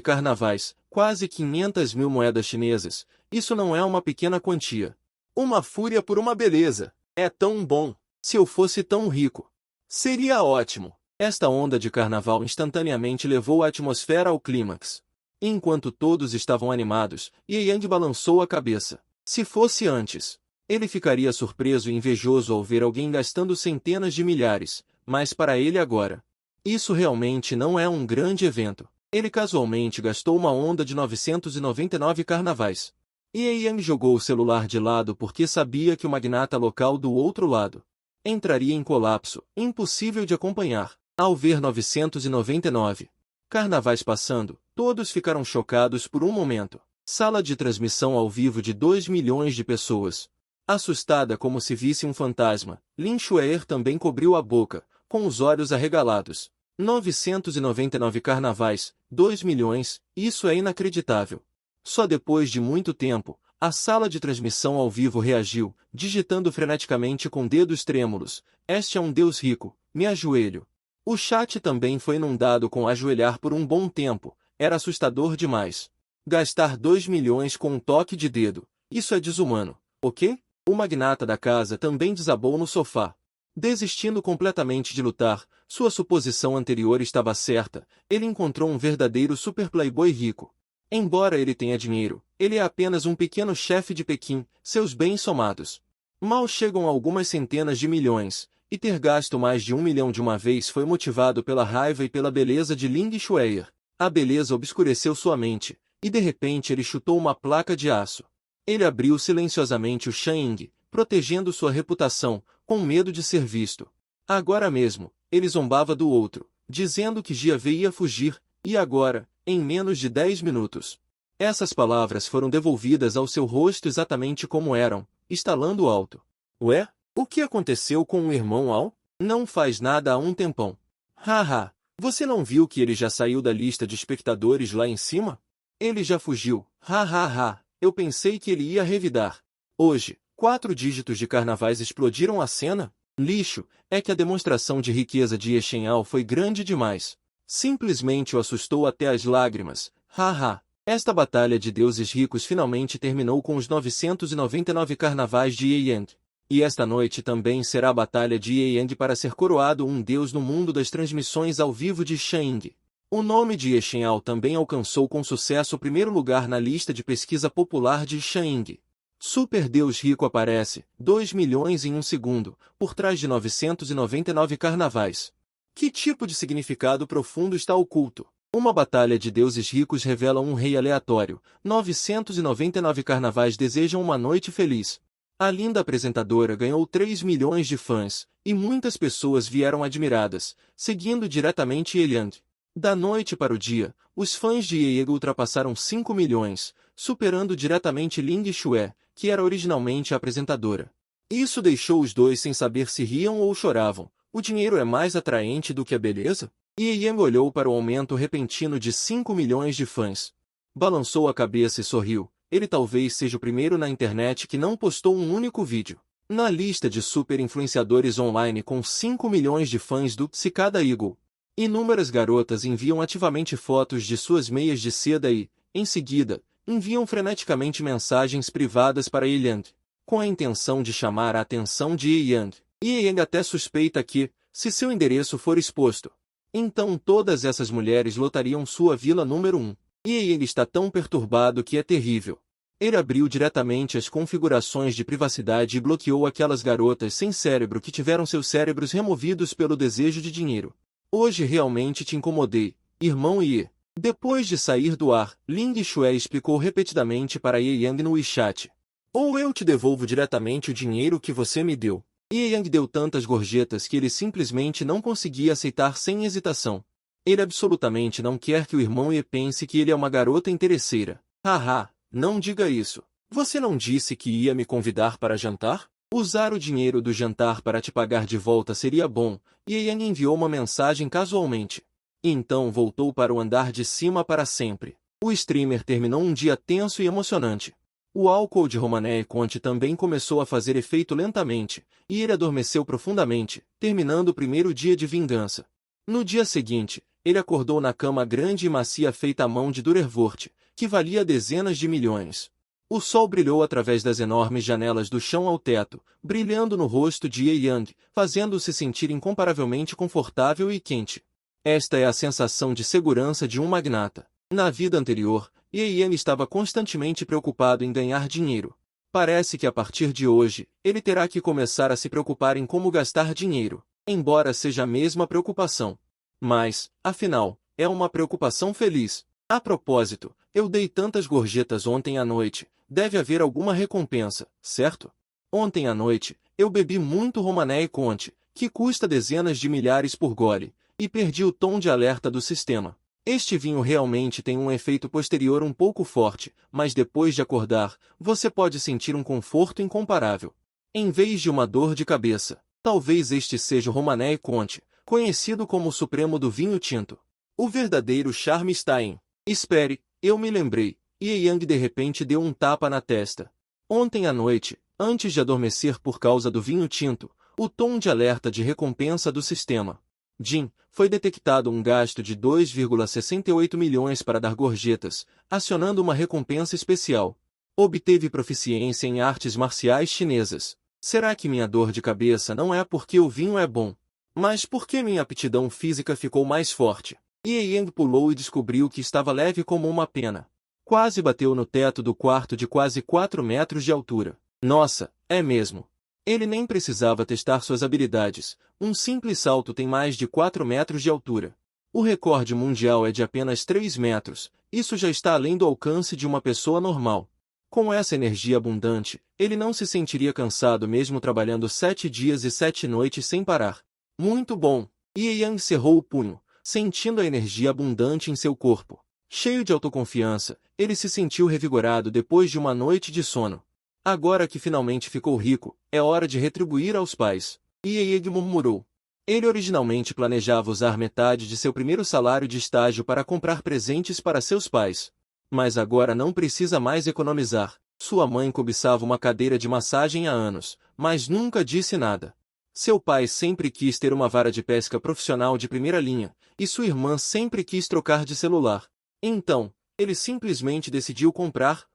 carnavais, quase 500 mil moedas chinesas, isso não é uma pequena quantia. Uma fúria por uma beleza. É tão bom. Se eu fosse tão rico. Seria ótimo. Esta onda de carnaval instantaneamente levou a atmosfera ao clímax. Enquanto todos estavam animados, Ye Yang balançou a cabeça. Se fosse antes, ele ficaria surpreso e invejoso ao ver alguém gastando centenas de milhares, mas para ele agora, isso realmente não é um grande evento. Ele casualmente gastou uma onda de 999 carnavais. Ye Yang jogou o celular de lado porque sabia que o magnata local do outro lado entraria em colapso, impossível de acompanhar. Ao ver 999 carnavais passando, todos ficaram chocados por um momento. Sala de transmissão ao vivo de 2 milhões de pessoas. Assustada como se visse um fantasma, Lin Xuer também cobriu a boca, com os olhos arregalados. 999 carnavais, 2 milhões, isso é inacreditável. Só depois de muito tempo, A sala de transmissão ao vivo reagiu, digitando freneticamente com dedos trêmulos: "Este é um Deus rico, me ajoelho." O chat também foi inundado com ajoelhar por um bom tempo. Era assustador demais. Gastar 2 milhões com um toque de dedo. Isso é desumano, ok? O magnata da casa também desabou no sofá. Desistindo completamente de lutar, sua suposição anterior estava certa. Ele encontrou um verdadeiro super playboy rico. Embora ele tenha dinheiro, ele é apenas um pequeno chefe de Pequim, seus bens somados. Mal chegam a algumas centenas de milhões, e ter gasto mais de 1 milhão de uma vez foi motivado pela raiva e pela beleza de Ling Shueir. A beleza obscureceu sua mente, e de repente ele chutou uma placa de aço. Ele abriu silenciosamente o Shang, protegendo sua reputação, com medo de ser visto. Agora mesmo, ele zombava do outro, dizendo que Jiave ia fugir, e agora, em menos de 10 minutos. Essas palavras foram devolvidas ao seu rosto exatamente como eram, estalando alto. Ué? O que aconteceu com o irmão Al? Não faz nada há um tempão. Haha, você não viu que ele já saiu da lista de espectadores lá em cima? Ele já fugiu. Hahaha, eu pensei que ele ia revidar. Hoje, 4 dígitos de carnavais explodiram a cena? Lixo, é que a demonstração de riqueza de Yeshen Al foi grande demais. Simplesmente o assustou até as lágrimas. Haha, esta batalha de deuses ricos finalmente terminou com os 999 carnavais de Yeyang. E esta noite também será a batalha de Yeyang para ser coroado um deus no mundo das transmissões ao vivo de Shang. O nome de Yeshen Al também alcançou com sucesso o primeiro lugar na lista de pesquisa popular de Shang. Super Deus Rico aparece, 2 milhões em um segundo, por trás de 999 carnavais. Que tipo de significado profundo está oculto? Uma batalha de deuses ricos revela um rei aleatório. 999 carnavais desejam uma noite feliz. A linda apresentadora ganhou 3 milhões de fãs, e muitas pessoas vieram admiradas, seguindo diretamente Yeyang. Da noite para o dia, os fãs de Yeyang ultrapassaram 5 milhões, superando diretamente Ling Shue, que era originalmente a apresentadora. Isso deixou os dois sem saber se riam ou choravam. O dinheiro é mais atraente do que a beleza? Yeyang olhou para o aumento repentino de 5 milhões de fãs. Balançou a cabeça e sorriu. Ele talvez seja o primeiro na internet que não postou um único vídeo. Na lista de super influenciadores online com 5 milhões de fãs do Cicada Eagle, inúmeras garotas enviam ativamente fotos de suas meias de seda e, em seguida, enviam freneticamente mensagens privadas para Yeyang, com a intenção de chamar a atenção de Yeyang. Yeyang até suspeita que, se seu endereço for exposto, então todas essas mulheres lotariam sua vila número 1. Yeyang está tão perturbado que é terrível. Ele abriu diretamente as configurações de privacidade e bloqueou aquelas garotas sem cérebro que tiveram seus cérebros removidos pelo desejo de dinheiro. Hoje realmente te incomodei, irmão Ye. Depois de sair do ar, Ling Shue explicou repetidamente para Yeyang no WeChat. Ou eu te devolvo diretamente o dinheiro que você me deu. Yeyang deu tantas gorjetas que ele simplesmente não conseguia aceitar sem hesitação. Ele absolutamente não quer que o irmão Ye pense que ele é uma garota interesseira. Haha, não diga isso. Você não disse que ia me convidar para jantar? Usar o dinheiro do jantar para te pagar de volta seria bom. Yeyang enviou uma mensagem casualmente. E então voltou para o andar de cima para sempre. O streamer terminou um dia tenso e emocionante. O álcool de Romané Conte também começou a fazer efeito lentamente, e ele adormeceu profundamente, terminando o primeiro dia de vingança. No dia seguinte, ele acordou na cama grande e macia feita à mão de Durervort, que valia dezenas de milhões. O sol brilhou através das enormes janelas do chão ao teto, brilhando no rosto de Yeyang, fazendo-o se sentir incomparavelmente confortável e quente. Esta é a sensação de segurança de um magnata. Na vida anterior, Yeyang estava constantemente preocupado em ganhar dinheiro. Parece que a partir de hoje, ele terá que começar a se preocupar em como gastar dinheiro, embora seja a mesma preocupação. Mas, afinal, é uma preocupação feliz. A propósito, eu dei tantas gorjetas ontem à noite, deve haver alguma recompensa, certo? Ontem à noite, eu bebi muito Romané Conte, que custa dezenas de milhares por gole, e perdi o tom de alerta do sistema. Este vinho realmente tem um efeito posterior um pouco forte, mas depois de acordar, você pode sentir um conforto incomparável. Em vez de uma dor de cabeça, talvez este seja o Romané Conte, conhecido como o supremo do vinho tinto. O verdadeiro charme está em... Espere, eu me lembrei, Ye Yang de repente deu um tapa na testa. Ontem à noite, antes de adormecer por causa do vinho tinto, o tom de alerta de recompensa do sistema Jin foi detectado um gasto de 2,68 milhões para dar gorjetas, acionando uma recompensa especial. Obteve proficiência em artes marciais chinesas. Será que minha dor de cabeça não é porque o vinho é bom, mas porque minha aptidão física ficou mais forte? Ye Yang pulou e descobriu que estava leve como uma pena. Quase bateu no teto do quarto de quase 4 metros de altura. Nossa, é mesmo. Ele nem precisava testar suas habilidades. Um simples salto tem mais de 4 metros de altura. O recorde mundial é de apenas 3 metros. Isso já está além do alcance de uma pessoa normal. Com essa energia abundante, ele não se sentiria cansado mesmo trabalhando 7 dias e 7 noites sem parar. Muito bom! Ye Yang cerrou o punho, sentindo a energia abundante em seu corpo. Cheio de autoconfiança, ele se sentiu revigorado depois de uma noite de sono. Agora que finalmente ficou rico, é hora de retribuir aos pais. Ye Yang murmurou. Ele originalmente planejava usar metade de seu primeiro salário de estágio para comprar presentes para seus pais. Mas agora não precisa mais economizar. Sua mãe cobiçava uma cadeira de massagem há anos, mas nunca disse nada. Seu pai sempre quis ter uma vara de pesca profissional de primeira linha, e sua irmã sempre quis trocar de celular. Então, ele simplesmente decidiu comprar.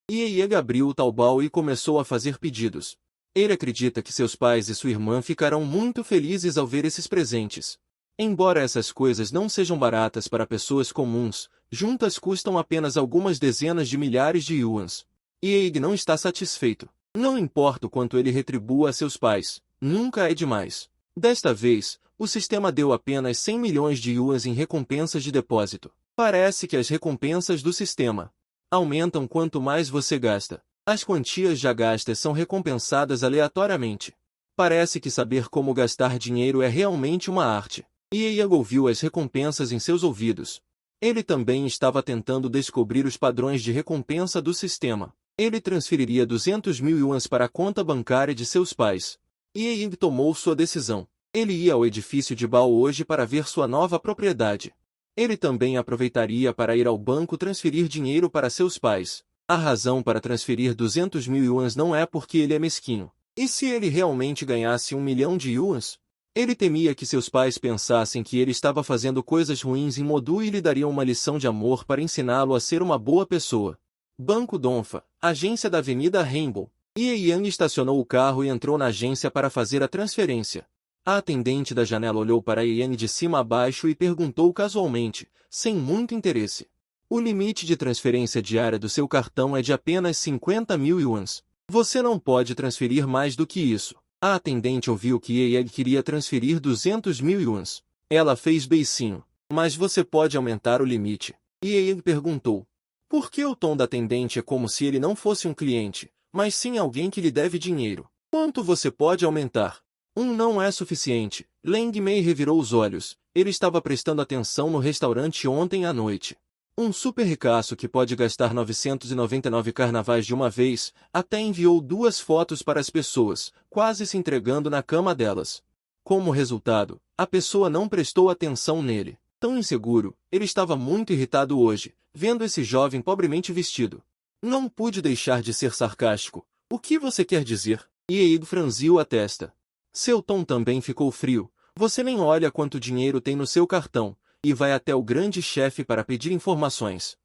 Ye Yang abriu o Taobao e começou a fazer pedidos. Ele acredita que seus pais e sua irmã ficarão muito felizes ao ver esses presentes. Embora essas coisas não sejam baratas para pessoas comuns, juntas custam apenas algumas dezenas de milhares de yuans. Ye Yang não está satisfeito. Não importa o quanto ele retribua a seus pais, nunca é demais. Desta vez, o sistema deu apenas 100 milhões de yuans em recompensas de depósito. Parece que as recompensas do sistema aumentam quanto mais você gasta. As quantias já gastas são recompensadas aleatoriamente. Parece que saber como gastar dinheiro é realmente uma arte. Ye Yang ouviu as recompensas em seus ouvidos. Ele também estava tentando descobrir os padrões de recompensa do sistema. Ele transferiria 200 mil yuans para a conta bancária de seus pais. Ye Yang tomou sua decisão. Ele ia ao edifício de Bao hoje para ver sua nova propriedade. Ele também aproveitaria para ir ao banco transferir dinheiro para seus pais. A razão para transferir 200 mil yuans não é porque ele é mesquinho. E se ele realmente ganhasse 1 milhão de yuans? Ele temia que seus pais pensassem que ele estava fazendo coisas ruins em Modu e lhe dariam uma lição de amor para ensiná-lo a ser uma boa pessoa. Banco Donfa, agência da Avenida Rainbow. Ye Yang estacionou o carro e entrou na agência para fazer a transferência. A atendente da janela olhou para Ye Yang de cima a baixo e perguntou casualmente, sem muito interesse. O limite de transferência diária do seu cartão é de apenas 50 mil yuans. Você não pode transferir mais do que isso. A atendente ouviu que Ye Yang queria transferir 200 mil yuans. Ela fez beicinho. Mas você pode aumentar o limite. Ye Yang perguntou. Por que o tom da atendente é como se ele não fosse um cliente, mas sim alguém que lhe deve dinheiro? Quanto você pode aumentar? Não é suficiente. Leng Mei revirou os olhos. Ele estava prestando atenção no restaurante ontem à noite. Um super ricaço que pode gastar 999 carnavais de uma vez, até enviou 2 fotos para as pessoas, quase se entregando na cama delas. Como resultado, a pessoa não prestou atenção nele. Tão inseguro, ele estava muito irritado hoje, vendo esse jovem pobremente vestido. Não pude deixar de ser sarcástico. O que você quer dizer? Ye Yang franziu a testa. Seu tom também ficou frio. Você nem olha quanto dinheiro tem no seu cartão, e vai até o grande chefe para pedir informações.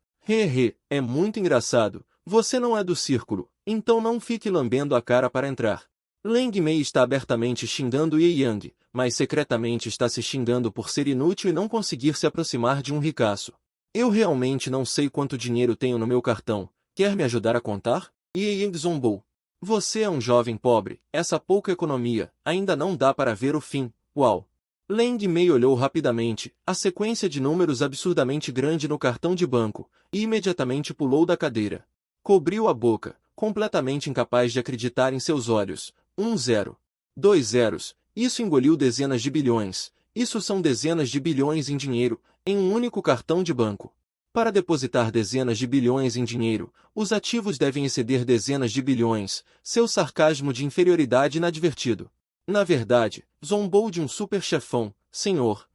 É muito engraçado. Você não é do círculo, então não fique lambendo a cara para entrar. Leng Mei está abertamente xingando Ye Yang, mas secretamente está se xingando por ser inútil e não conseguir se aproximar de um ricaço. Eu realmente não sei quanto dinheiro tenho no meu cartão. Quer me ajudar a contar? Ye Yang zombou. Você é um jovem pobre, essa pouca economia, ainda não dá para ver o fim. Uau! Leng Mei olhou rapidamente, a sequência de números absurdamente grande no cartão de banco, e imediatamente pulou da cadeira. Cobriu a boca, completamente incapaz de acreditar em seus olhos. 1 zero. 2 zeros. Isso engoliu dezenas de bilhões. Isso são dezenas de bilhões em dinheiro, em um único cartão de banco. Para depositar dezenas de bilhões em dinheiro, os ativos devem exceder dezenas de bilhões. Seu sarcasmo de inferioridade inadvertido. Na verdade, zombou de um super chefão. Senhor,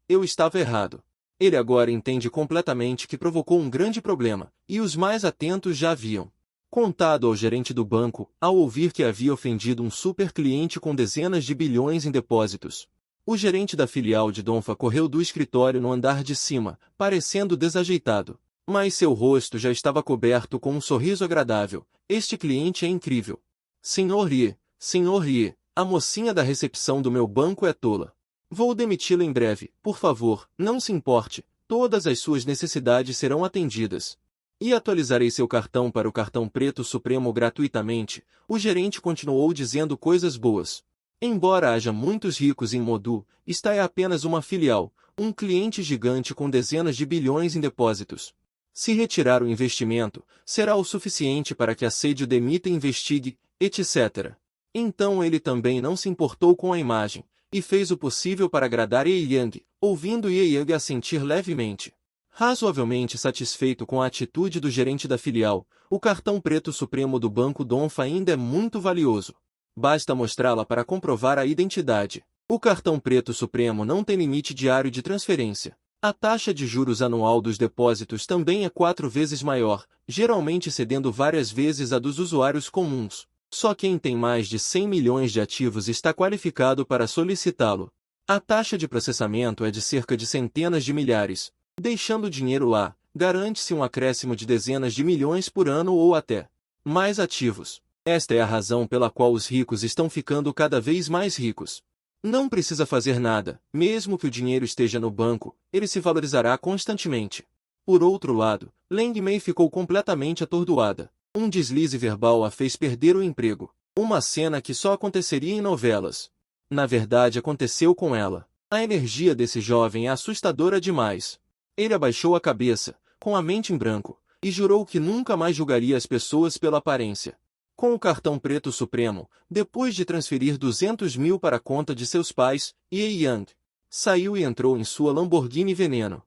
eu estava errado. Ele agora entende completamente que provocou um grande problema, e os mais atentos já haviam contado ao gerente do banco, ao ouvir que havia ofendido um super cliente com dezenas de bilhões em depósitos. O gerente da filial de Donfa correu do escritório no andar de cima, parecendo desajeitado. Mas seu rosto já estava coberto com um sorriso agradável. Este cliente é incrível. Senhor Rie, a mocinha da recepção do meu banco é tola. Vou demiti-la em breve, por favor, não se importe, todas as suas necessidades serão atendidas. E atualizarei seu cartão para o cartão preto supremo gratuitamente. O gerente continuou dizendo coisas boas. Embora haja muitos ricos em Modu, esta é apenas uma filial, um cliente gigante com dezenas de bilhões em depósitos. Se retirar o investimento, será o suficiente para que a sede o demita e investigue, etc. Então ele também não se importou com a imagem, e fez o possível para agradar Ye Yang, ouvindo Ye Yang assentir levemente. Razoavelmente satisfeito com a atitude do gerente da filial, o cartão preto supremo do Banco Donfa ainda é muito valioso. Basta mostrá-la para comprovar a identidade. O cartão preto supremo não tem limite diário de transferência. A taxa de juros anual dos depósitos também é 4 vezes maior, geralmente cedendo várias vezes a dos usuários comuns. Só quem tem mais de 100 milhões de ativos está qualificado para solicitá-lo. A taxa de processamento é de cerca de centenas de milhares. Deixando o dinheiro lá, garante-se um acréscimo de dezenas de milhões por ano ou até mais ativos. Esta é a razão pela qual os ricos estão ficando cada vez mais ricos. Não precisa fazer nada, mesmo que o dinheiro esteja no banco, ele se valorizará constantemente. Por outro lado, Leng Mei ficou completamente atordoada. Um deslize verbal a fez perder o emprego. Uma cena que só aconteceria em novelas. Na verdade, aconteceu com ela. A energia desse jovem é assustadora demais. Ele abaixou a cabeça, com a mente em branco, e jurou que nunca mais julgaria as pessoas pela aparência. Com o cartão preto supremo, depois de transferir 200 mil para a conta de seus pais, Ye Yang saiu e entrou em sua Lamborghini Veneno.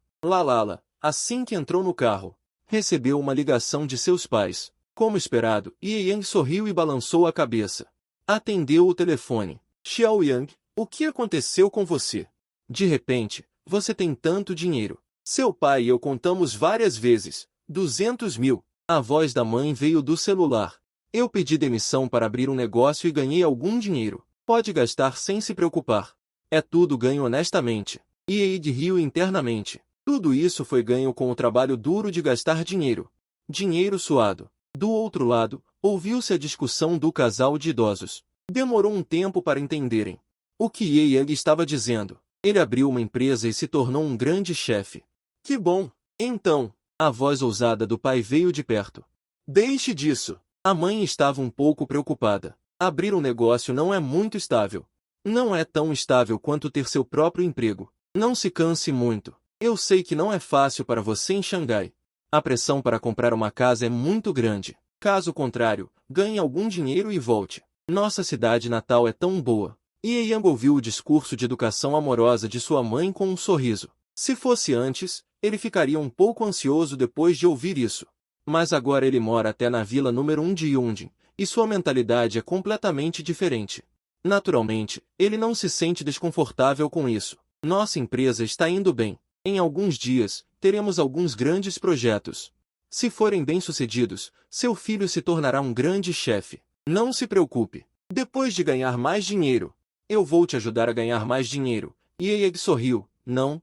Assim que entrou no carro, recebeu uma ligação de seus pais. Como esperado, Ye Yang sorriu e balançou a cabeça. Atendeu o telefone. Xiao Yang, o que aconteceu com você? De repente, você tem tanto dinheiro. Seu pai e eu contamos várias vezes. 200 mil. A voz da mãe veio do celular. Eu pedi demissão para abrir um negócio e ganhei algum dinheiro. Pode gastar sem se preocupar. É tudo ganho honestamente. Ieid riu internamente. Tudo isso foi ganho com o trabalho duro de gastar dinheiro. Dinheiro suado. Do outro lado, ouviu-se a discussão do casal de idosos. Demorou um tempo para entenderem o que Ye Yang estava dizendo. Ele abriu uma empresa e se tornou um grande chefe. Que bom! Então, a voz ousada do pai veio de perto. Deixe disso! A mãe estava um pouco preocupada. Abrir um negócio não é muito estável. Não é tão estável quanto ter seu próprio emprego. Não se canse muito. Eu sei que não é fácil para você em Xangai. A pressão para comprar uma casa é muito grande. Caso contrário, ganhe algum dinheiro e volte. Nossa cidade natal é tão boa. Ye Yang ouviu o discurso de educação amorosa de sua mãe com um sorriso. Se fosse antes, ele ficaria um pouco ansioso depois de ouvir isso. Mas agora ele mora até na vila número 1 de Yundin, e sua mentalidade é completamente diferente. Naturalmente, ele não se sente desconfortável com isso. Nossa empresa está indo bem. Em alguns dias, teremos alguns grandes projetos. Se forem bem-sucedidos, seu filho se tornará um grande chefe. Não se preocupe. Depois de ganhar mais dinheiro, eu vou te ajudar a ganhar mais dinheiro. Ye sorriu. Não.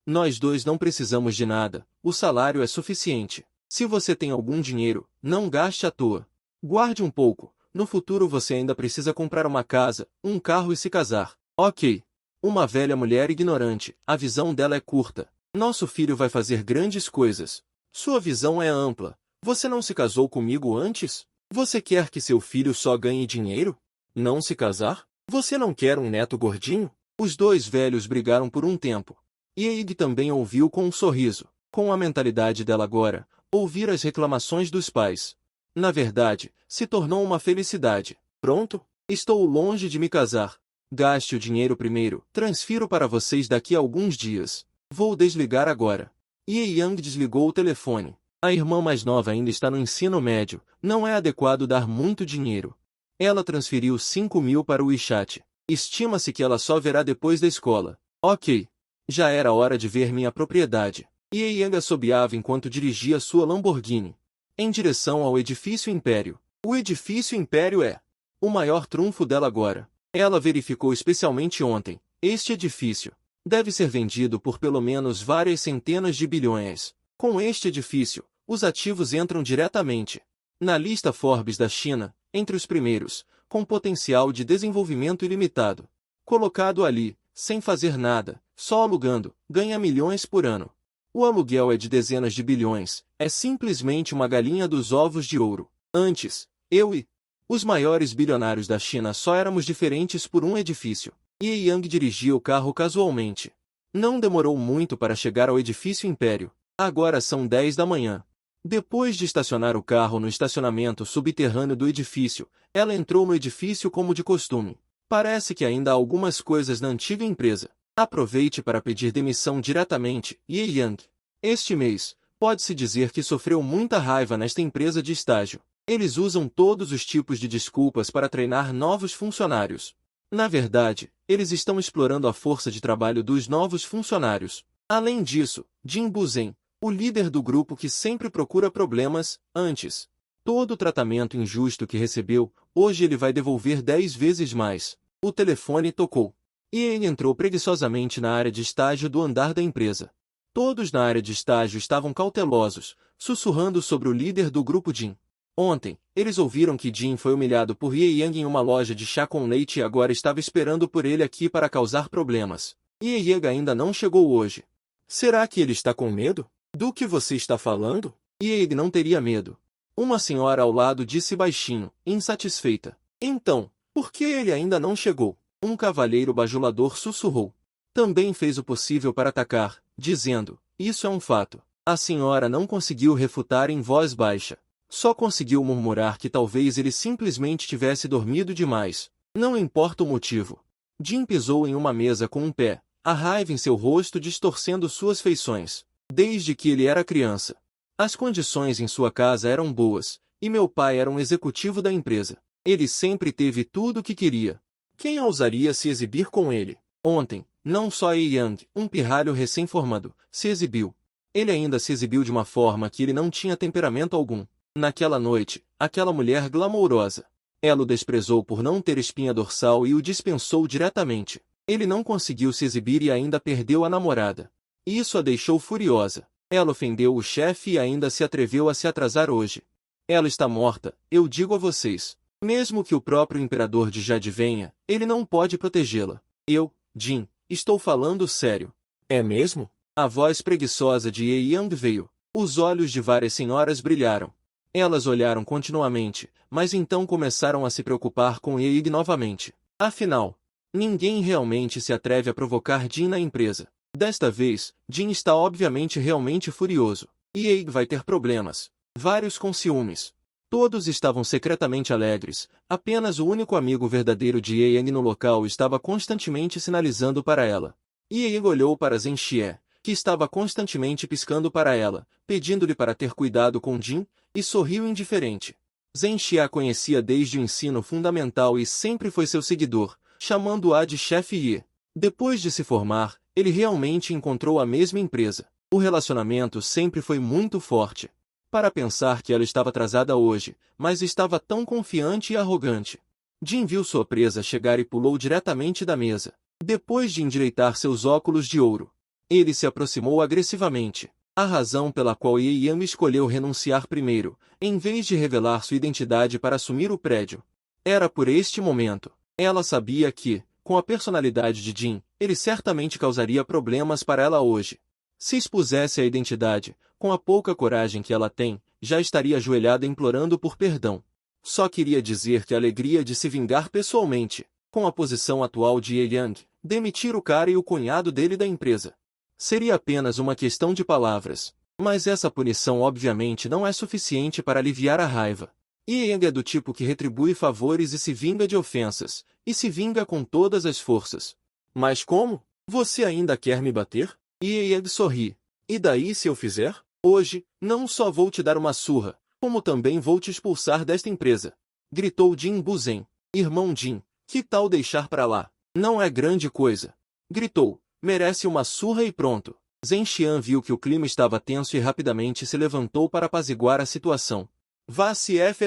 Nós dois não precisamos de nada. O salário é suficiente. Se você tem algum dinheiro, não gaste à toa. Guarde um pouco. No futuro você ainda precisa comprar uma casa, um carro e se casar. Ok. Uma velha mulher ignorante. A visão dela é curta. Nosso filho vai fazer grandes coisas. Sua visão é ampla. Você não se casou comigo antes? Você quer que seu filho só ganhe dinheiro? Não se casar? Você não quer um neto gordinho? Os dois velhos brigaram por um tempo. Yeig também ouviu com um sorriso. Com a mentalidade dela agora, ouvir as reclamações dos pais. Na verdade, se tornou uma felicidade. Pronto? Estou longe de me casar. Gaste o dinheiro primeiro. Transfiro para vocês daqui a alguns dias. Vou desligar agora. Ye Yang desligou o telefone. A irmã mais nova ainda está no ensino médio. Não é adequado dar muito dinheiro. Ela transferiu 5 mil para o WeChat. Estima-se que ela só verá depois da escola. Ok. Já era hora de ver minha propriedade. Ye Yang assobiava enquanto dirigia sua Lamborghini em direção ao edifício Império. O edifício Império é o maior trunfo dela agora. Ela verificou especialmente ontem. Este edifício deve ser vendido por pelo menos várias centenas de bilhões. Com este edifício, os ativos entram diretamente na lista Forbes da China, entre os primeiros, com potencial de desenvolvimento ilimitado. Colocado ali, sem fazer nada, só alugando, ganha milhões por ano. O aluguel é de dezenas de bilhões, é simplesmente uma galinha dos ovos de ouro. Antes, eu e os maiores bilionários da China só éramos diferentes por um edifício. Ye Yang dirigia o carro casualmente. Não demorou muito para chegar ao edifício Império. Agora são 10 da manhã. Depois de estacionar o carro no estacionamento subterrâneo do edifício, ela entrou no edifício como de costume. Parece que ainda há algumas coisas na antiga empresa. Aproveite para pedir demissão diretamente, Ye Yang. Este mês, pode-se dizer que sofreu muita raiva nesta empresa de estágio. Eles usam todos os tipos de desculpas para treinar novos funcionários. Na verdade, eles estão explorando a força de trabalho dos novos funcionários. Além disso, Jin Buzhen, o líder do grupo que sempre procura problemas, antes todo o tratamento injusto que recebeu, hoje ele vai devolver 10 vezes mais. O telefone tocou. E ele entrou preguiçosamente na área de estágio do andar da empresa. Todos na área de estágio estavam cautelosos, sussurrando sobre o líder do grupo Jin. Ontem, eles ouviram que Jin foi humilhado por Ye Yang em uma loja de chá com leite e agora estava esperando por ele aqui para causar problemas. Ye Yang ainda não chegou hoje. Será que ele está com medo? Do que você está falando? Ye Yang não teria medo. Uma senhora ao lado disse baixinho, insatisfeita. Então, por que ele ainda não chegou? Um cavalheiro bajulador sussurrou. Também fez o possível para atacar, dizendo, isso é um fato. A senhora não conseguiu refutar em voz baixa. Só conseguiu murmurar que talvez ele simplesmente tivesse dormido demais. Não importa o motivo. Jin pisou em uma mesa com um pé, a raiva em seu rosto distorcendo suas feições. Desde que ele era criança, as condições em sua casa eram boas, e meu pai era um executivo da empresa. Ele sempre teve tudo o que queria. Quem ousaria se exibir com ele? Ontem, não só Ye Yang, um pirralho recém-formado, se exibiu. Ele ainda se exibiu de uma forma que ele não tinha temperamento algum. Naquela noite, aquela mulher glamourosa. Ela o desprezou por não ter espinha dorsal e o dispensou diretamente. Ele não conseguiu se exibir e ainda perdeu a namorada. Isso a deixou furiosa. Ela ofendeu o chefe e ainda se atreveu a se atrasar hoje. Ela está morta, eu digo a vocês. Mesmo que o próprio imperador de Jade venha, ele não pode protegê-la. Eu, Jin, estou falando sério. É mesmo? A voz preguiçosa de Ye Yang veio. Os olhos de várias senhoras brilharam. Elas olharam continuamente, mas então começaram a se preocupar com Ye Yang novamente. Afinal, ninguém realmente se atreve a provocar Jin na empresa. Desta vez, Jin está obviamente realmente furioso. E Ye Yang vai ter problemas. Vários com ciúmes. Todos estavam secretamente alegres, apenas o único amigo verdadeiro de Ye Yang no local estava constantemente sinalizando para ela. Ye Yang olhou para Zhen Xie, que estava constantemente piscando para ela, pedindo-lhe para ter cuidado com Jin, e sorriu indiferente. Zhen Xie a conhecia desde o ensino fundamental e sempre foi seu seguidor, chamando-a de chefe Ye. Depois de se formar, ele realmente encontrou a mesma empresa. O relacionamento sempre foi muito forte. Para pensar que ela estava atrasada hoje, mas estava tão confiante e arrogante. Jin viu sua presa chegar e pulou diretamente da mesa. Depois de endireitar seus óculos de ouro, ele se aproximou agressivamente. A razão pela qual Ye Yang escolheu renunciar primeiro, em vez de revelar sua identidade para assumir o prédio, era por este momento. Ela sabia que, com a personalidade de Jin, ele certamente causaria problemas para ela hoje. Se expusesse a identidade, com a pouca coragem que ela tem, já estaria ajoelhada implorando por perdão. Só queria dizer que a alegria de se vingar pessoalmente, com a posição atual de Ye Yang, demitir o cara e o cunhado dele da empresa. Seria apenas uma questão de palavras. Mas essa punição obviamente não é suficiente para aliviar a raiva. Ye Yang é do tipo que retribui favores e se vinga de ofensas, e se vinga com todas as forças. Mas como? Você ainda quer me bater? Ye Yang sorri. E daí se eu fizer? Hoje, não só vou te dar uma surra, como também vou te expulsar desta empresa. Gritou Jin Buzhen. Irmão Jin, que tal deixar pra lá? Não é grande coisa. Gritou. merece uma surra e pronto. Zhen Xian viu que o clima estava tenso e rapidamente se levantou para apaziguar a situação. Vá se F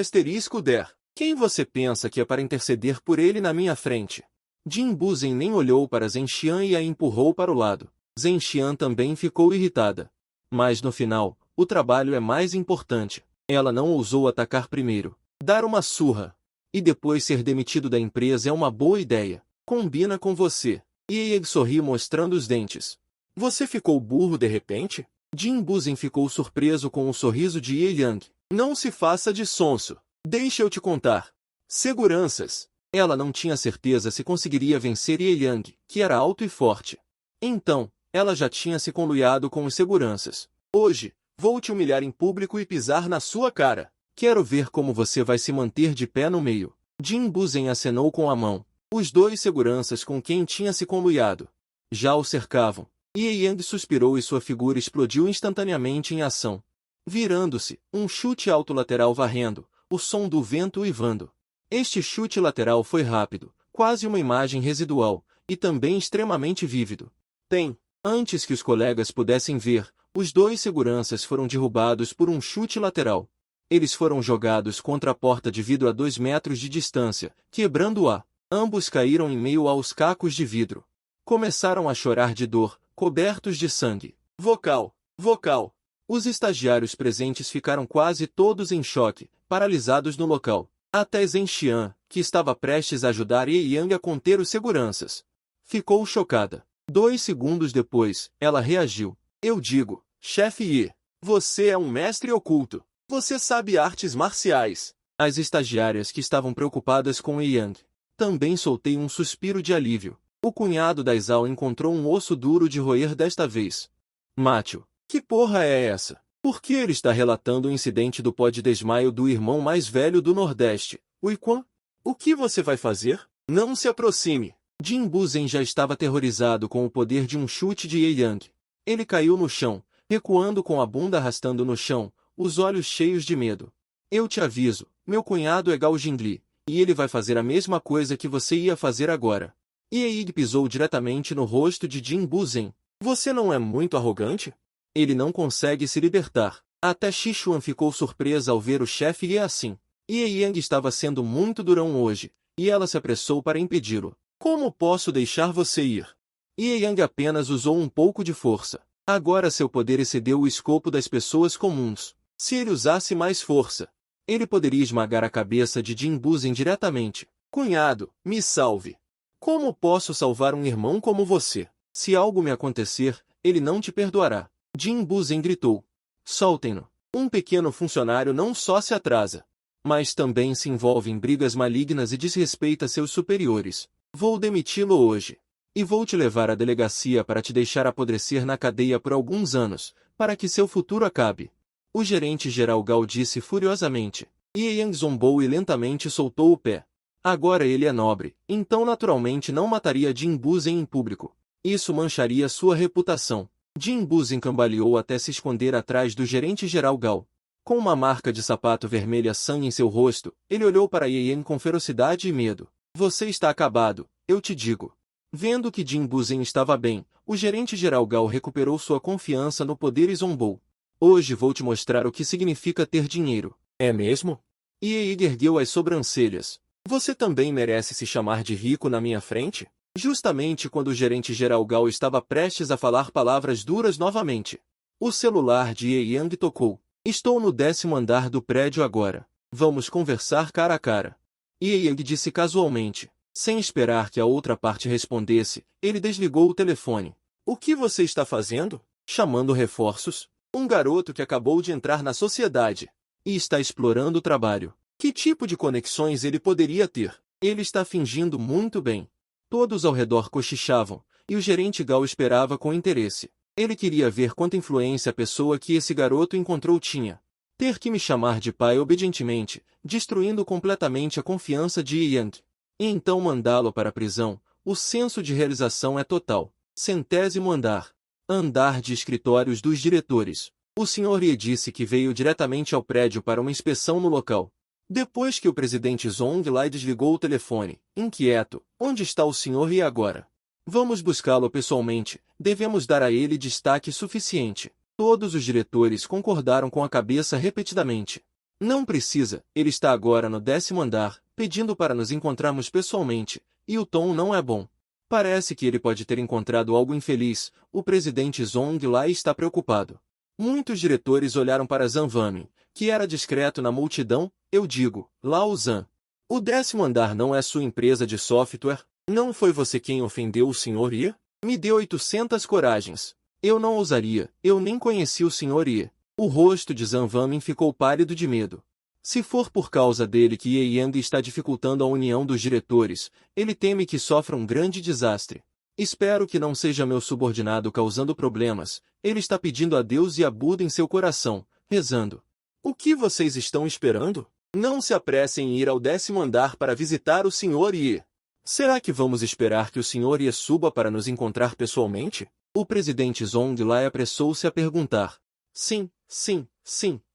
der. Quem você pensa que é para interceder por ele na minha frente? Jin Buzhen nem olhou para Zhen Xian e a empurrou para o lado. Zhen Xian também ficou irritada. Mas no final, o trabalho é mais importante. Ela não ousou atacar primeiro. Dar uma surra e depois ser demitido da empresa é uma boa ideia. Combina com você. Ye sorriu mostrando os dentes. Você ficou burro de repente? Jin Buzhen ficou surpreso com o sorriso de Ye Yang. Não se faça de sonso. Deixa eu te contar. Seguranças. Ela não tinha certeza se conseguiria vencer Ye Yang, que era alto e forte. Então, ela já tinha se conluiado com os seguranças. Hoje, vou te humilhar em público e pisar na sua cara. Quero ver como você vai se manter de pé no meio. Jin Buzhen acenou com a mão. Os dois seguranças com quem tinha se conluiado já o cercavam. Ye Yang suspirou e sua figura explodiu instantaneamente em ação. Virando-se, um chute alto lateral varrendo, o som do vento uivando. Este chute lateral foi rápido, quase uma imagem residual, e também extremamente vívido. Antes que os colegas pudessem ver, os dois seguranças foram derrubados por um chute lateral. Eles foram jogados contra a porta de vidro a 2 metros de distância, quebrando-a. Ambos caíram em meio aos cacos de vidro. Começaram a chorar de dor, cobertos de sangue. Vocal! Os estagiários presentes ficaram quase todos em choque, paralisados no local. Até Zhen Xian, que estava prestes a ajudar Ye Yang a conter os seguranças, ficou chocada. 2 segundos depois, ela reagiu. Eu digo, chefe Ye, você é um mestre oculto. Você sabe artes marciais. As estagiárias que estavam preocupadas com Ye Yang. Também soltei um suspiro de alívio. O cunhado da Zhao encontrou um osso duro de roer desta vez. Matthew, que porra é essa? Por que ele está relatando o incidente do pó de desmaio do irmão mais velho do Nordeste, o Iquan? O que você vai fazer? Não se aproxime. Jin Buzhen já estava aterrorizado com o poder de um chute de Ye Yang. Ele caiu no chão, recuando com a bunda arrastando no chão, os olhos cheios de medo. Eu te aviso, meu cunhado é Gao Jingli, e ele vai fazer a mesma coisa que você ia fazer agora. Ye Yang pisou diretamente no rosto de Jin Buzhen. Você não é muito arrogante? Ele não consegue se libertar. Até Xishuan ficou surpresa ao ver o chefe Ye assim. Ye Yang estava sendo muito durão hoje, e ela se apressou para impedi-lo. Como posso deixar você ir? Ye Yang apenas usou um pouco de força. Agora seu poder excedeu o escopo das pessoas comuns. Se ele usasse mais força, ele poderia esmagar a cabeça de Jin Buzhen diretamente. Cunhado, me salve. Como posso salvar um irmão como você? Se algo me acontecer, ele não te perdoará. Jin Buzhen gritou. Soltem-no. Um pequeno funcionário não só se atrasa, mas também se envolve em brigas malignas e desrespeita seus superiores. Vou demiti-lo hoje. E vou te levar à delegacia para te deixar apodrecer na cadeia por alguns anos, para que seu futuro acabe. O gerente-geral Gao disse furiosamente. Ye Yang zombou e lentamente soltou o pé. Agora ele é nobre, então naturalmente não mataria Jin Buzhen em público. Isso mancharia sua reputação. Jin Buzhen cambaleou até se esconder atrás do gerente-geral Gao. Com uma marca de sapato vermelha sangue em seu rosto, ele olhou para Ye Yang com ferocidade e medo. Você está acabado, eu te digo. Vendo que Jin Buzhen estava bem, o gerente-geral Gao recuperou sua confiança no poder e zombou. Hoje vou te mostrar o que significa ter dinheiro. É mesmo? Ye Yang ergueu as sobrancelhas. Você também merece se chamar de rico na minha frente? Justamente quando o gerente-geral Gao estava prestes a falar palavras duras novamente, o celular de Ye Yang tocou. Estou no 10º andar do prédio agora. Vamos conversar cara a cara. Ye Yang disse casualmente. Sem esperar que a outra parte respondesse, ele desligou o telefone. O que você está fazendo? Chamando reforços? Um garoto que acabou de entrar na sociedade e está explorando o trabalho. Que tipo de conexões ele poderia ter? Ele está fingindo muito bem. Todos ao redor cochichavam, e o gerente Gao esperava com interesse. Ele queria ver quanta influência a pessoa que esse garoto encontrou tinha. Ter que me chamar de pai obedientemente, destruindo completamente a confiança de Ye Yang. E então mandá-lo para a prisão, o senso de realização é total. 100º andar. Andar de escritórios dos diretores. O Sr. Ye disse que veio diretamente ao prédio para uma inspeção no local. Depois que o presidente Zhong Lai desligou o telefone, inquieto, onde está o Sr. Ye agora? Vamos buscá-lo pessoalmente, devemos dar a ele destaque suficiente. Todos os diretores concordaram com a cabeça repetidamente. Não precisa, ele está agora no 10º andar, pedindo para nos encontrarmos pessoalmente, e o tom não é bom. Parece que ele pode ter encontrado algo infeliz, o presidente Zhong Lai está preocupado. Muitos diretores olharam para Zhan Vamin, que era discreto na multidão, eu digo, Lao Zhan. O 10º andar não é sua empresa de software? Não foi você quem ofendeu o Sr. Ye? Me dê 800 coragens. Eu não ousaria, eu nem conheci o Sr. Ye. O rosto de Zhan Vamin ficou pálido de medo. Se for por causa dele que Ye Yang está dificultando a união dos diretores, ele teme que sofra um grande desastre. Espero que não seja meu subordinado causando problemas. Ele está pedindo a Deus e a Buda em seu coração, rezando. O que vocês estão esperando? Não se apressem em ir ao 10º andar para visitar o Sr. Ye. Será que vamos esperar que o Sr. Ye suba para nos encontrar pessoalmente? O presidente Zhong Lai apressou-se a perguntar. Sim,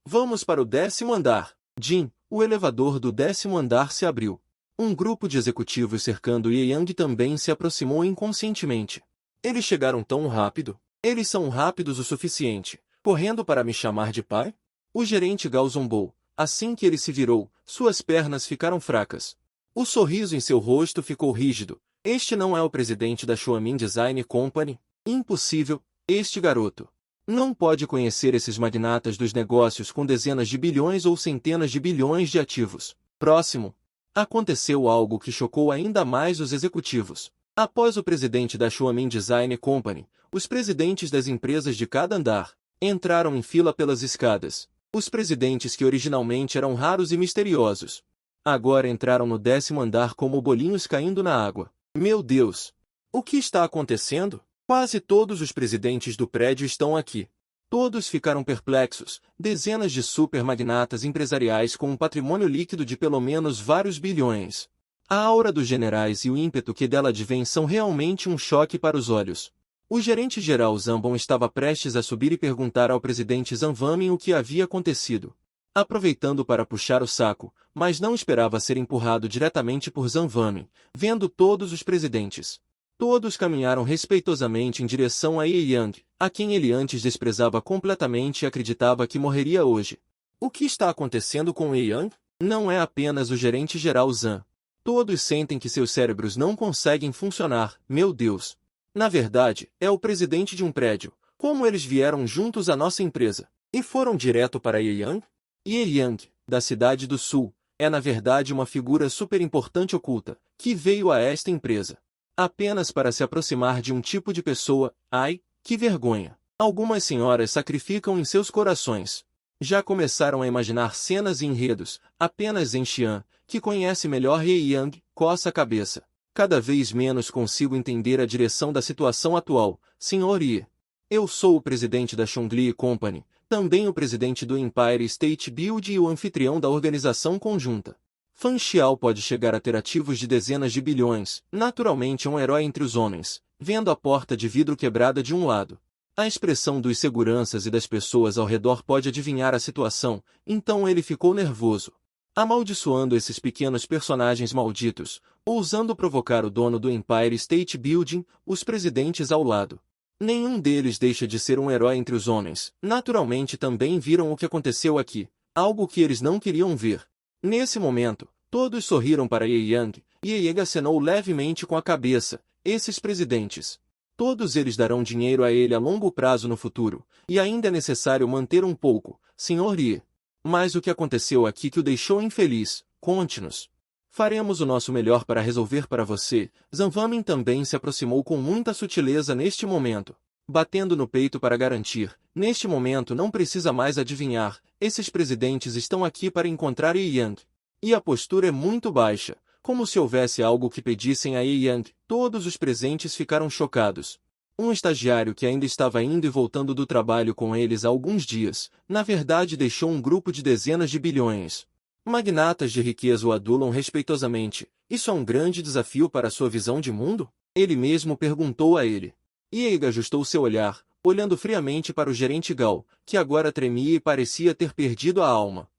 vamos para o 10º andar. Jin, o elevador do 10º andar se abriu. Um grupo de executivos cercando Ye Yang também se aproximou inconscientemente. Eles chegaram tão rápido? Eles são rápidos o suficiente, correndo para me chamar de pai? O gerente Gao zombou. Assim que ele se virou, suas pernas ficaram fracas. O sorriso em seu rosto ficou rígido. Este não é o presidente da Xuamin Design Company? Impossível, este garoto. Não pode conhecer esses magnatas dos negócios com dezenas de bilhões ou centenas de bilhões de ativos. Próximo. Aconteceu algo que chocou ainda mais os executivos. Após o presidente da Xuamin Design Company, os presidentes das empresas de cada andar entraram em fila pelas escadas. Os presidentes que originalmente eram raros e misteriosos, agora entraram no 10º andar como bolinhos caindo na água. Meu Deus! O que está acontecendo? Quase todos os presidentes do prédio estão aqui. Todos ficaram perplexos, dezenas de supermagnatas empresariais com um patrimônio líquido de pelo menos vários bilhões. A aura dos generais e o ímpeto que dela advém são realmente um choque para os olhos. O gerente-geral Zambon estava prestes a subir e perguntar ao presidente Zhan Vamin o que havia acontecido. Aproveitando para puxar o saco, mas não esperava ser empurrado diretamente por Zhan Vamin, vendo todos os presidentes. Todos caminharam respeitosamente em direção a Ye Yang, a quem ele antes desprezava completamente e acreditava que morreria hoje. O que está acontecendo com Ye Yang? Não é apenas o gerente-geral Zhan. Todos sentem que seus cérebros não conseguem funcionar, meu Deus. Na verdade, é o presidente de um prédio. Como eles vieram juntos à nossa empresa? E foram direto para Ye Yang? Ye Yang, da cidade do sul, é na verdade uma figura super importante oculta, que veio a esta empresa apenas para se aproximar de um tipo de pessoa. Ai, que vergonha! Algumas senhoras sacrificam em seus corações. Já começaram a imaginar cenas e enredos, apenas em Xi'an, que conhece melhor Ye Yang, coça a cabeça. Cada vez menos consigo entender a direção da situação atual, Sr. Ye. Eu sou o presidente da Chongli Company, também o presidente do Empire State Build e o anfitrião da organização conjunta. Fan Xiao pode chegar a ter ativos de dezenas de bilhões, naturalmente um herói entre os homens, vendo a porta de vidro quebrada de um lado. A expressão dos seguranças e das pessoas ao redor pode adivinhar a situação, então ele ficou nervoso. Amaldiçoando esses pequenos personagens malditos, ousando provocar o dono do Empire State Building, os presidentes ao lado. Nenhum deles deixa de ser um herói entre os homens. Naturalmente também viram o que aconteceu aqui, algo que eles não queriam ver. Nesse momento, todos sorriram para Ye Yang, e Ye Yang acenou levemente com a cabeça. Esses presidentes. Todos eles darão dinheiro a ele a longo prazo no futuro, e ainda é necessário manter um pouco, Sr. Ye. Mas o que aconteceu aqui que o deixou infeliz? Conte-nos. Faremos o nosso melhor para resolver para você. Zhan Vamin também se aproximou com muita sutileza neste momento, batendo no peito para garantir. Neste momento não precisa mais adivinhar, esses presidentes estão aqui para encontrar Ye Yang. E a postura é muito baixa, como se houvesse algo que pedissem a Ye Yang. Todos os presentes ficaram chocados. Um estagiário que ainda estava indo e voltando do trabalho com eles há alguns dias, na verdade deixou um grupo de dezenas de bilhões. Magnatas de riqueza o adulam respeitosamente. Isso é um grande desafio para sua visão de mundo? Ele mesmo perguntou a ele. Ye ajustou seu olhar, olhando friamente para o gerente Gao, que agora tremia e parecia ter perdido a alma.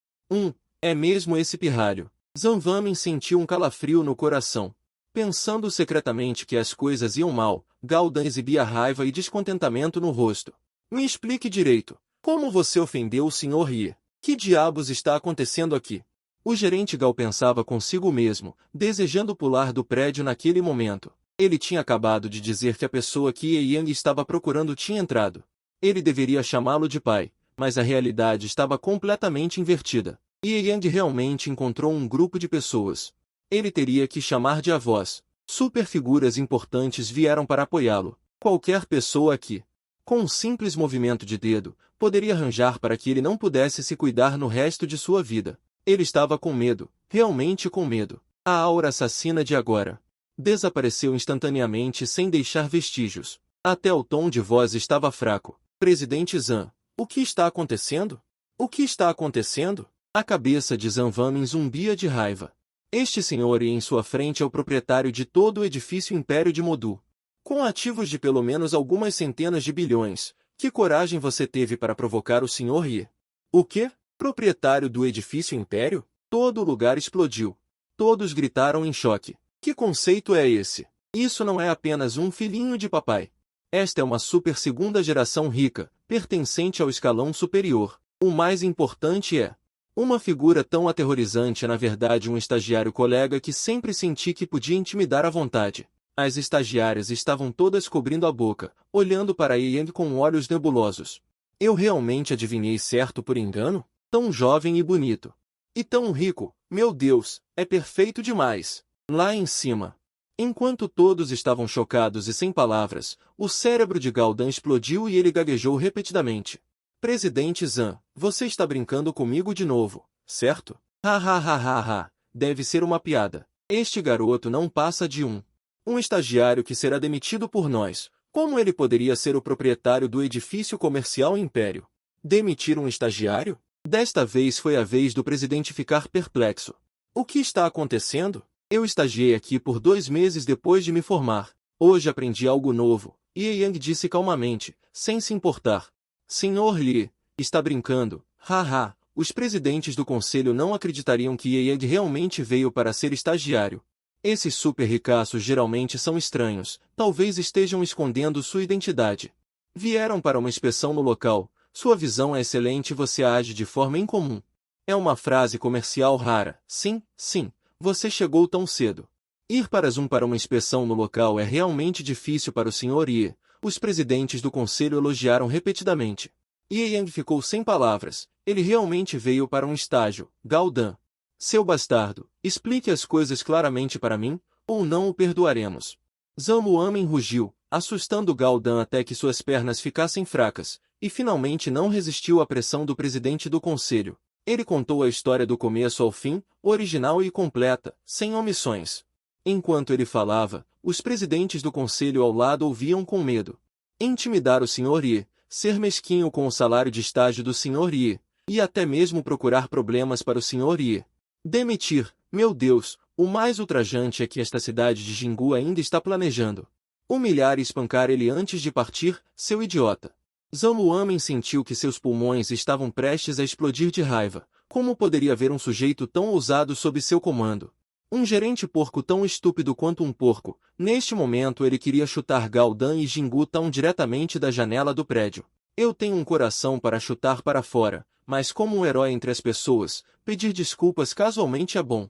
É mesmo esse pirralho. Zhan Vamin sentiu um calafrio no coração. Pensando secretamente que as coisas iam mal, Gao Dan exibia raiva e descontentamento no rosto. Me explique direito. Como você ofendeu o Sr. Rie? Que diabos está acontecendo aqui? O gerente Gao pensava consigo mesmo, desejando pular do prédio naquele momento. Ele tinha acabado de dizer que a pessoa que Ye Yang estava procurando tinha entrado. Ele deveria chamá-lo de pai, mas a realidade estava completamente invertida. Ye Yang realmente encontrou um grupo de pessoas. Ele teria que chamar de avós. Superfiguras importantes vieram para apoiá-lo. Qualquer pessoa aqui, com um simples movimento de dedo, poderia arranjar para que ele não pudesse se cuidar no resto de sua vida. Ele estava com medo, realmente com medo. A aura assassina de agora desapareceu instantaneamente sem deixar vestígios. Até o tom de voz estava fraco. Presidente Zhang, o que está acontecendo? O que está acontecendo? A cabeça de Zhang Vamin zumbia de raiva. Este senhor e em sua frente é o proprietário de todo o edifício Império de Modu. Com ativos de pelo menos algumas centenas de bilhões, que coragem você teve para provocar o Sr. Ye? O quê? Proprietário do edifício Império? Todo o lugar explodiu. Todos gritaram em choque. Que conceito é esse? Isso não é apenas um filhinho de papai. Esta é uma super segunda geração rica, pertencente ao escalão superior. O mais importante é... Uma figura tão aterrorizante é na verdade um estagiário colega que sempre senti que podia intimidar à vontade. As estagiárias estavam todas cobrindo a boca, olhando para Ye Yang com olhos nebulosos. Eu realmente adivinhei certo por engano? Tão jovem e bonito. E tão rico, meu Deus, é perfeito demais. Lá em cima. Enquanto todos estavam chocados e sem palavras, o cérebro de Gao Dan explodiu e ele gaguejou repetidamente. Presidente Zhang, você está brincando comigo de novo, certo? Ha ha ha ha ha, deve ser uma piada. Este garoto não passa de um estagiário que será demitido por nós. Como ele poderia ser o proprietário do edifício comercial Império? Demitir um estagiário? Desta vez foi a vez do presidente ficar perplexo. O que está acontecendo? Eu estagiei aqui por 2 meses depois de me formar. Hoje aprendi algo novo, Ye Yang disse calmamente, sem se importar. Senhor Li, está brincando? Haha, os presidentes do conselho não acreditariam que Ye Yang realmente veio para ser estagiário. Esses super ricaços geralmente são estranhos, talvez estejam escondendo sua identidade. Vieram para uma inspeção no local, sua visão é excelente e você age de forma incomum. É uma frase comercial rara. Sim, sim, você chegou tão cedo. Ir para uma inspeção no local é realmente difícil para o Sr. Ye. Os presidentes do conselho elogiaram repetidamente. Ye Yang ficou sem palavras. Ele realmente veio para um estágio. Gao Dan. Seu bastardo, explique as coisas claramente para mim, ou não o perdoaremos. Zhang Muamen rugiu, assustando Gao Dan até que suas pernas ficassem fracas, e finalmente não resistiu à pressão do presidente do conselho. Ele contou a história do começo ao fim, original e completa, sem omissões. Enquanto ele falava, os presidentes do conselho ao lado ouviam com medo. Intimidar o Sr. Ye, ser mesquinho com o salário de estágio do Sr. Ye, e até mesmo procurar problemas para o Sr. Ye. Demitir, meu Deus, o mais ultrajante é que esta cidade de Jingu ainda está planejando. Humilhar e espancar ele antes de partir, seu idiota. Zhang Muamen sentiu que seus pulmões estavam prestes a explodir de raiva. Como poderia ver um sujeito tão ousado sob seu comando? Um gerente porco tão estúpido quanto um porco. Neste momento ele queria chutar Gao Dan e Jingu tão diretamente da janela do prédio. Eu tenho um coração para chutar para fora, mas como um herói entre as pessoas, pedir desculpas casualmente é bom.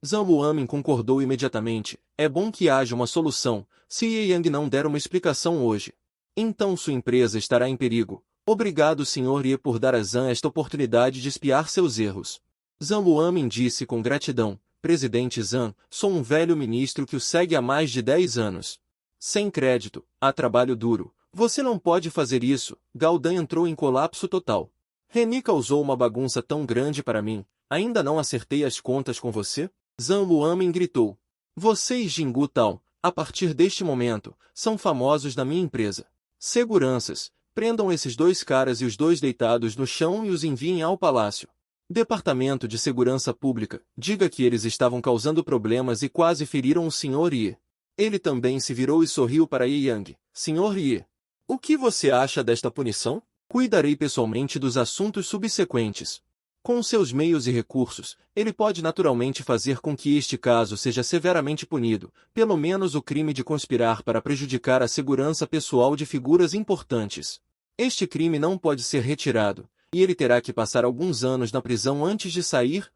Zhang Muamen concordou imediatamente. É bom que haja uma solução, se Ye Yang não der uma explicação hoje. Então sua empresa estará em perigo. Obrigado Sr. Ye por dar a Zhang esta oportunidade de espiar seus erros. Zhang Muamen disse com gratidão. Presidente Zhang, sou um velho ministro que o segue há mais de 10 anos. Sem crédito, há trabalho duro. Você não pode fazer isso. Gao Dan entrou em colapso total. Reni causou uma bagunça tão grande para mim. Ainda não acertei as contas com você? Zhang Muamen gritou. Você e Jingu Tao, a partir deste momento, são famosos na minha empresa. Seguranças, prendam esses 2 caras e os 2 deitados no chão e os enviem ao palácio. Departamento de Segurança Pública, diga que eles estavam causando problemas e quase feriram o Sr. Ye. Ele também se virou e sorriu para Ye Yang. Sr. Ye, o que você acha desta punição? Cuidarei pessoalmente dos assuntos subsequentes. Com seus meios e recursos, ele pode naturalmente fazer com que este caso seja severamente punido, pelo menos o crime de conspirar para prejudicar a segurança pessoal de figuras importantes. Este crime não pode ser retirado, e ele terá que passar alguns anos na prisão antes de sair.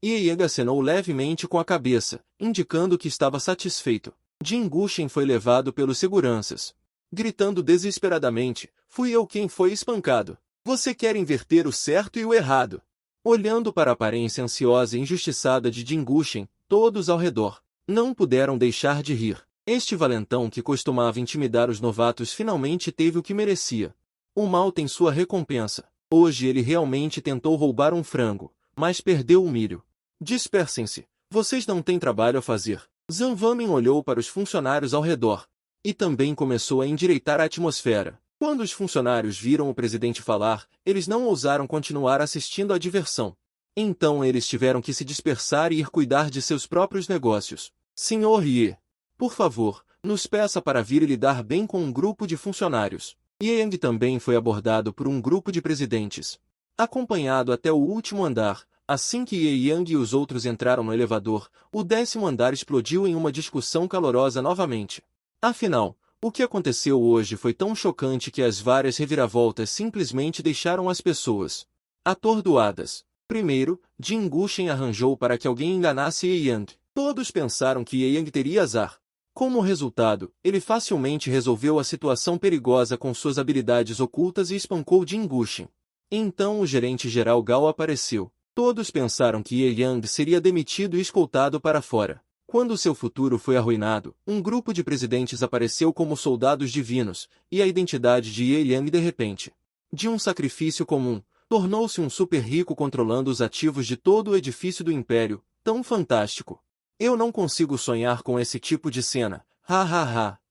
Ye Yang acenou levemente com a cabeça, indicando que estava satisfeito. Jin Guchen foi levado pelos seguranças. Gritando desesperadamente, fui eu quem foi espancado. Você quer inverter o certo e o errado. Olhando para a aparência ansiosa e injustiçada de Jin Guchen, todos ao redor não puderam deixar de rir. Este valentão que costumava intimidar os novatos finalmente teve o que merecia. O mal tem sua recompensa. Hoje ele realmente tentou roubar um frango, mas perdeu o milho. Dispersem-se. Vocês não têm trabalho a fazer. Zhang Vamin olhou para os funcionários ao redor. E também começou a endireitar a atmosfera. Quando os funcionários viram o presidente falar, eles não ousaram continuar assistindo à diversão. Então eles tiveram que se dispersar e ir cuidar de seus próprios negócios. Senhor Ye, por favor, nos peça para vir e lidar bem com um grupo de funcionários. Ye Yang também foi abordado por um grupo de presidentes. Acompanhado até o último andar, assim que Ye Yang e os outros entraram no elevador, o 10º andar explodiu em uma discussão calorosa novamente. Afinal, o que aconteceu hoje foi tão chocante que as várias reviravoltas simplesmente deixaram as pessoas atordoadas. Primeiro, Jin Guchen arranjou para que alguém enganasse Ye Yang. Todos pensaram que Ye Yang teria azar. Como resultado, ele facilmente resolveu a situação perigosa com suas habilidades ocultas e espancou Jin Guchen. Então o gerente-geral Gao apareceu. Todos pensaram que Ye Yang seria demitido e escoltado para fora. Quando seu futuro foi arruinado, um grupo de presidentes apareceu como soldados divinos, e a identidade de Ye Yang de repente, de um sacrifício comum, tornou-se um super rico controlando os ativos de todo o edifício do império. Tão fantástico. Eu não consigo sonhar com esse tipo de cena.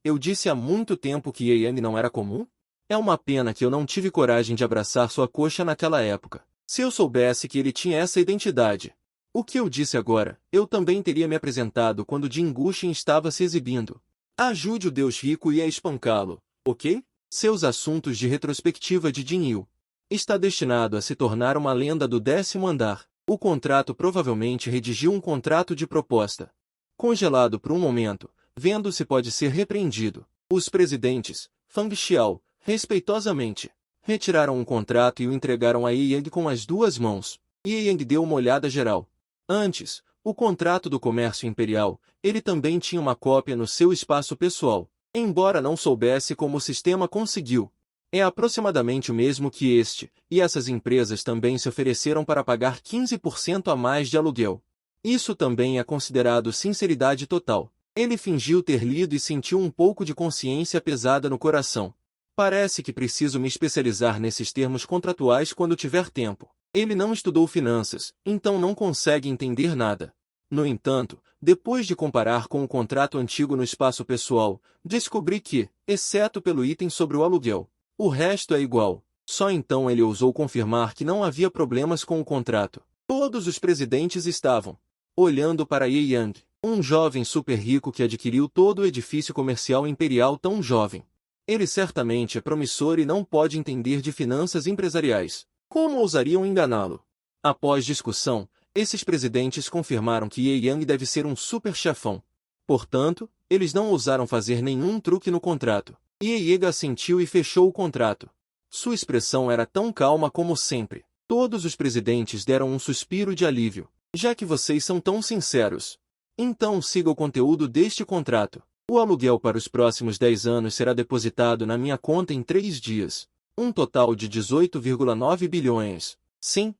Eu disse há muito tempo que Ye Yang não era comum? É uma pena que eu não tive coragem de abraçar sua coxa naquela época. Se eu soubesse que ele tinha essa identidade. O que eu disse agora, eu também teria me apresentado quando Jin Guchen estava se exibindo. Ajude o Deus rico e a espancá-lo, ok? Seus assuntos de retrospectiva de Jin Yu. Está destinado a se tornar uma lenda do 10º andar. O contrato provavelmente redigiu um contrato de proposta. Congelado por um momento, vendo se pode ser repreendido. Os presidentes, Fang Xiao, respeitosamente, retiraram um contrato e o entregaram a Ye Yang com as duas mãos. Ye Yang deu uma olhada geral. Antes, o contrato do comércio imperial, ele também tinha uma cópia no seu espaço pessoal, embora não soubesse como o sistema conseguiu. É aproximadamente o mesmo que este, e essas empresas também se ofereceram para pagar 15% a mais de aluguel. Isso também é considerado sinceridade total. Ele fingiu ter lido e sentiu um pouco de consciência pesada no coração. Parece que preciso me especializar nesses termos contratuais quando tiver tempo. Ele não estudou finanças, então não consegue entender nada. No entanto, depois de comparar com o contrato antigo no espaço pessoal, descobri que, exceto pelo item sobre o aluguel, o resto é igual. Só então ele ousou confirmar que não havia problemas com o contrato. Todos os presidentes estavam olhando para Ye Yang, um jovem super rico que adquiriu todo o edifício comercial imperial tão jovem. Ele certamente é promissor e não pode entender de finanças empresariais. Como ousariam enganá-lo? Após discussão, esses presidentes confirmaram que Ye Yang deve ser um super chefão. Portanto, eles não ousaram fazer nenhum truque no contrato. Ye Yang assentiu e fechou o contrato. Sua expressão era tão calma como sempre. Todos os presidentes deram um suspiro de alívio. Já que vocês são tão sinceros, então siga o conteúdo deste contrato. O aluguel para os próximos 10 anos será depositado na minha conta em 3 dias. Um total de 18,9 bilhões. Sim,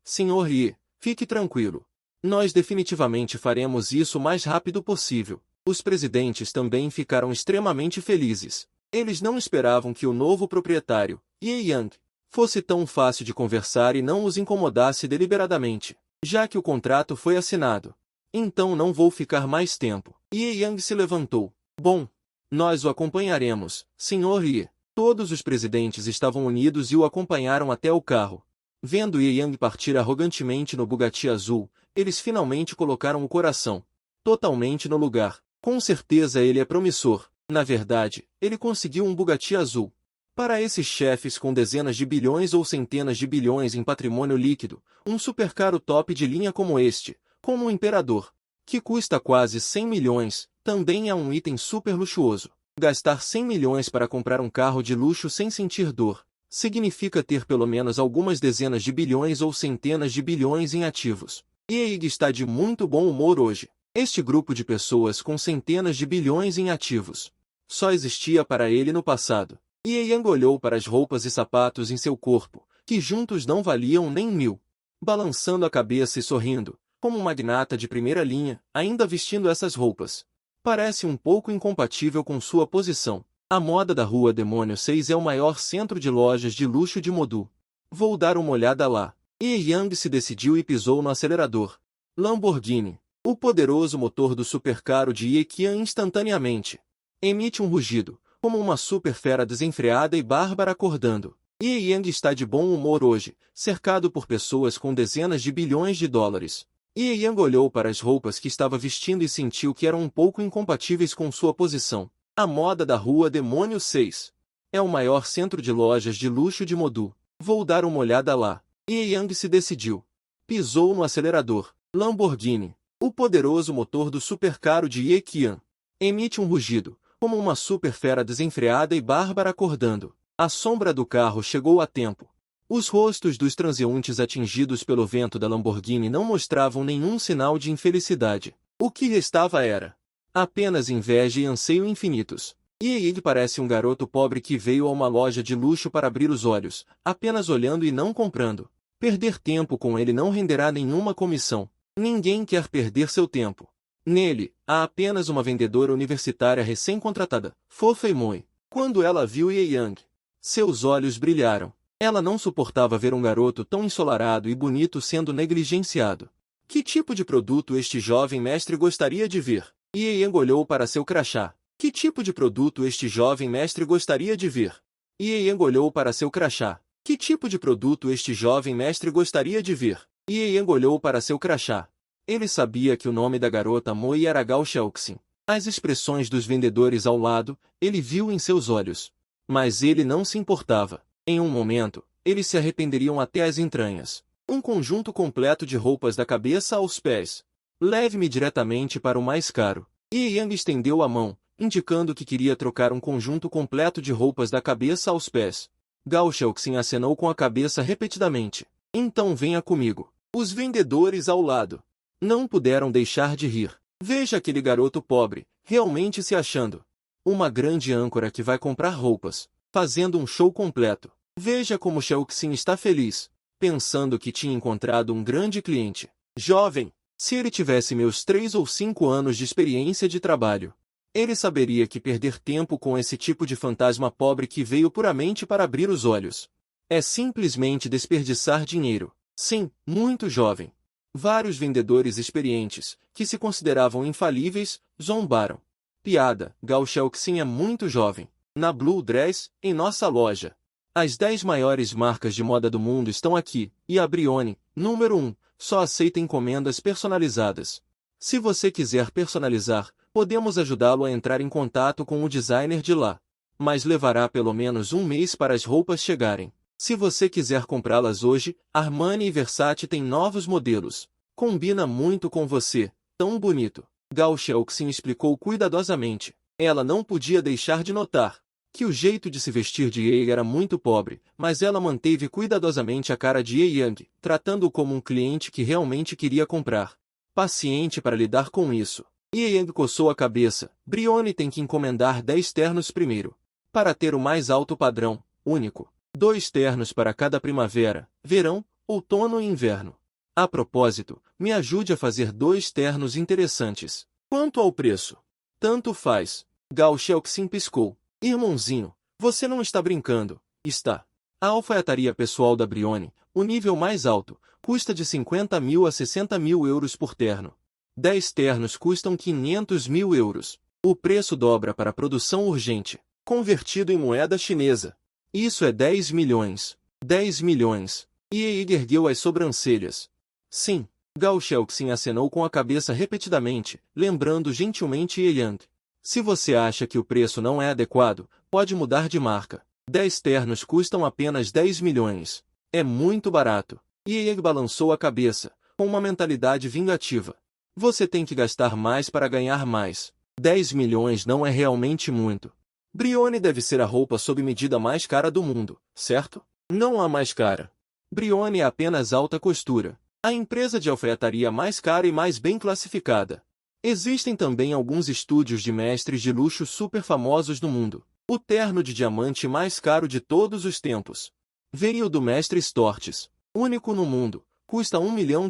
senhor Ye, fique tranquilo. Nós definitivamente faremos isso o mais rápido possível. Os presidentes também ficaram extremamente felizes. Eles não esperavam que o novo proprietário, Ye Yang, fosse tão fácil de conversar e não os incomodasse deliberadamente, já que o contrato foi assinado. Então não vou ficar mais tempo. Ye Yang se levantou. Bom, nós o acompanharemos, senhor Ye. Todos os presidentes estavam unidos e o acompanharam até o carro. Vendo Ye Yang partir arrogantemente no Bugatti azul, eles finalmente colocaram o coração totalmente no lugar. Com certeza ele é promissor. Na verdade, ele conseguiu um Bugatti azul. Para esses chefes com dezenas de bilhões ou centenas de bilhões em patrimônio líquido, um supercaro top de linha como este, como o Imperador, que custa quase 100 milhões, também é um item super luxuoso. Gastar 100 milhões para comprar um carro de luxo sem sentir dor, significa ter pelo menos algumas dezenas de bilhões ou centenas de bilhões em ativos. EA está de muito bom humor hoje. Este grupo de pessoas com centenas de bilhões em ativos só existia para ele no passado. EA olhou para as roupas e sapatos em seu corpo, que juntos não valiam nem 1000. Balançando a cabeça e sorrindo, como um magnata de primeira linha, ainda vestindo essas roupas. Parece um pouco incompatível com sua posição. A moda da Rua Demônio 6 é o maior centro de lojas de luxo de Modu. Vou dar uma olhada lá. Yang se decidiu e pisou no acelerador. Lamborghini. O poderoso motor do supercaro de Yekian instantaneamente emite um rugido, como uma super fera desenfreada e bárbara acordando. Yang está de bom humor hoje, cercado por pessoas com dezenas de bilhões de dólares. Yang olhou para as roupas que estava vestindo e sentiu que eram um pouco incompatíveis com sua posição. A moda da Rua Demônio 6 é o maior centro de lojas de luxo de Modu. Vou dar uma olhada lá. Yang se decidiu. Pisou no acelerador. Lamborghini. O poderoso motor do supercaro de Yekian emite um rugido, como uma super fera desenfreada e bárbara acordando. A sombra do carro chegou a tempo. Os rostos dos transeuntes atingidos pelo vento da Lamborghini não mostravam nenhum sinal de infelicidade. O que restava era apenas inveja e anseio infinitos. E ele parece um garoto pobre que veio a uma loja de luxo para abrir os olhos, apenas olhando e não comprando. Perder tempo com ele não renderá nenhuma comissão. Ninguém quer perder seu tempo. Nele, há apenas uma vendedora universitária recém-contratada, fofa e moi. Quando ela viu Yang, seus olhos brilharam. Ela não suportava ver um garoto tão ensolarado e bonito sendo negligenciado. Que tipo de produto este jovem mestre gostaria de ver? Yang olhou para seu crachá. Que tipo de produto este jovem mestre gostaria de ver? Yang olhou para seu crachá. Que tipo de produto este jovem mestre gostaria de ver? Yang olhou para seu crachá. Ele sabia que o nome da garota Moi era Gao Xiaoxin. As expressões dos vendedores ao lado, ele viu em seus olhos. Mas ele não se importava. Em um momento, eles se arrependeriam até as entranhas. Um conjunto completo de roupas da cabeça aos pés. Leve-me diretamente para o mais caro. Yang estendeu a mão, indicando que queria trocar um conjunto completo de roupas da cabeça aos pés. Gao Xiaoxin acenou com a cabeça repetidamente. Então venha comigo. Os vendedores ao lado não puderam deixar de rir. Veja aquele garoto pobre, realmente se achando uma grande âncora que vai comprar roupas, fazendo um show completo. Veja como Xiaoxin está feliz, pensando que tinha encontrado um grande cliente. Jovem, se ele tivesse meus 3 ou 5 anos de experiência de trabalho, ele saberia que perder tempo com esse tipo de fantasma pobre que veio puramente para abrir os olhos é simplesmente desperdiçar dinheiro. Sim, muito jovem. Vários vendedores experientes, que se consideravam infalíveis, zombaram. Piada, Gao Xiaoxin é muito jovem. Na Blue Dress, em nossa loja. As 10 maiores marcas de moda do mundo estão aqui, e a Brioni, número 1, só aceita encomendas personalizadas. Se você quiser personalizar, podemos ajudá-lo a entrar em contato com o designer de lá. Mas levará pelo menos um mês para as roupas chegarem. Se você quiser comprá-las hoje, Armani e Versace têm novos modelos. Combina muito com você, tão bonito. Gao Xiaoxin explicou cuidadosamente. Ela não podia deixar de notar que o jeito de se vestir de Yang era muito pobre, mas ela manteve cuidadosamente a cara de Yang, tratando-o como um cliente que realmente queria comprar. Paciente para lidar com isso. Yang coçou a cabeça. Brioni tem que encomendar 10 ternos primeiro, para ter o mais alto padrão, único. 2 ternos para cada primavera, verão, outono e inverno. A propósito, me ajude a fazer 2 ternos interessantes. Quanto ao preço? Tanto faz. Gao Xiaoxin piscou. Irmãozinho, você não está brincando, está? A alfaiataria pessoal da Brioni, o nível mais alto, custa de 50 mil a 60 mil euros por terno. 10 ternos custam 500 mil euros. O preço dobra para produção urgente, convertido em moeda chinesa. Isso é 10 milhões. 10 milhões. Yang ergueu as sobrancelhas. Sim. Gao Xiaoxin acenou com a cabeça repetidamente, lembrando gentilmente Yang. Se você acha que o preço não é adequado, pode mudar de marca. 10 ternos custam apenas 10 milhões. É muito barato. Yang balançou a cabeça, com uma mentalidade vingativa. Você tem que gastar mais para ganhar mais. 10 milhões não é realmente muito. Brioni deve ser a roupa sob medida mais cara do mundo, certo? Não a mais cara. Brioni é apenas alta costura. A empresa de alfaiataria mais cara e mais bem classificada. Existem também alguns estúdios de mestres de luxo super famosos no mundo. O terno de diamante mais caro de todos os tempos. Veria o do mestre Stortes, único no mundo, custa $1 milhão.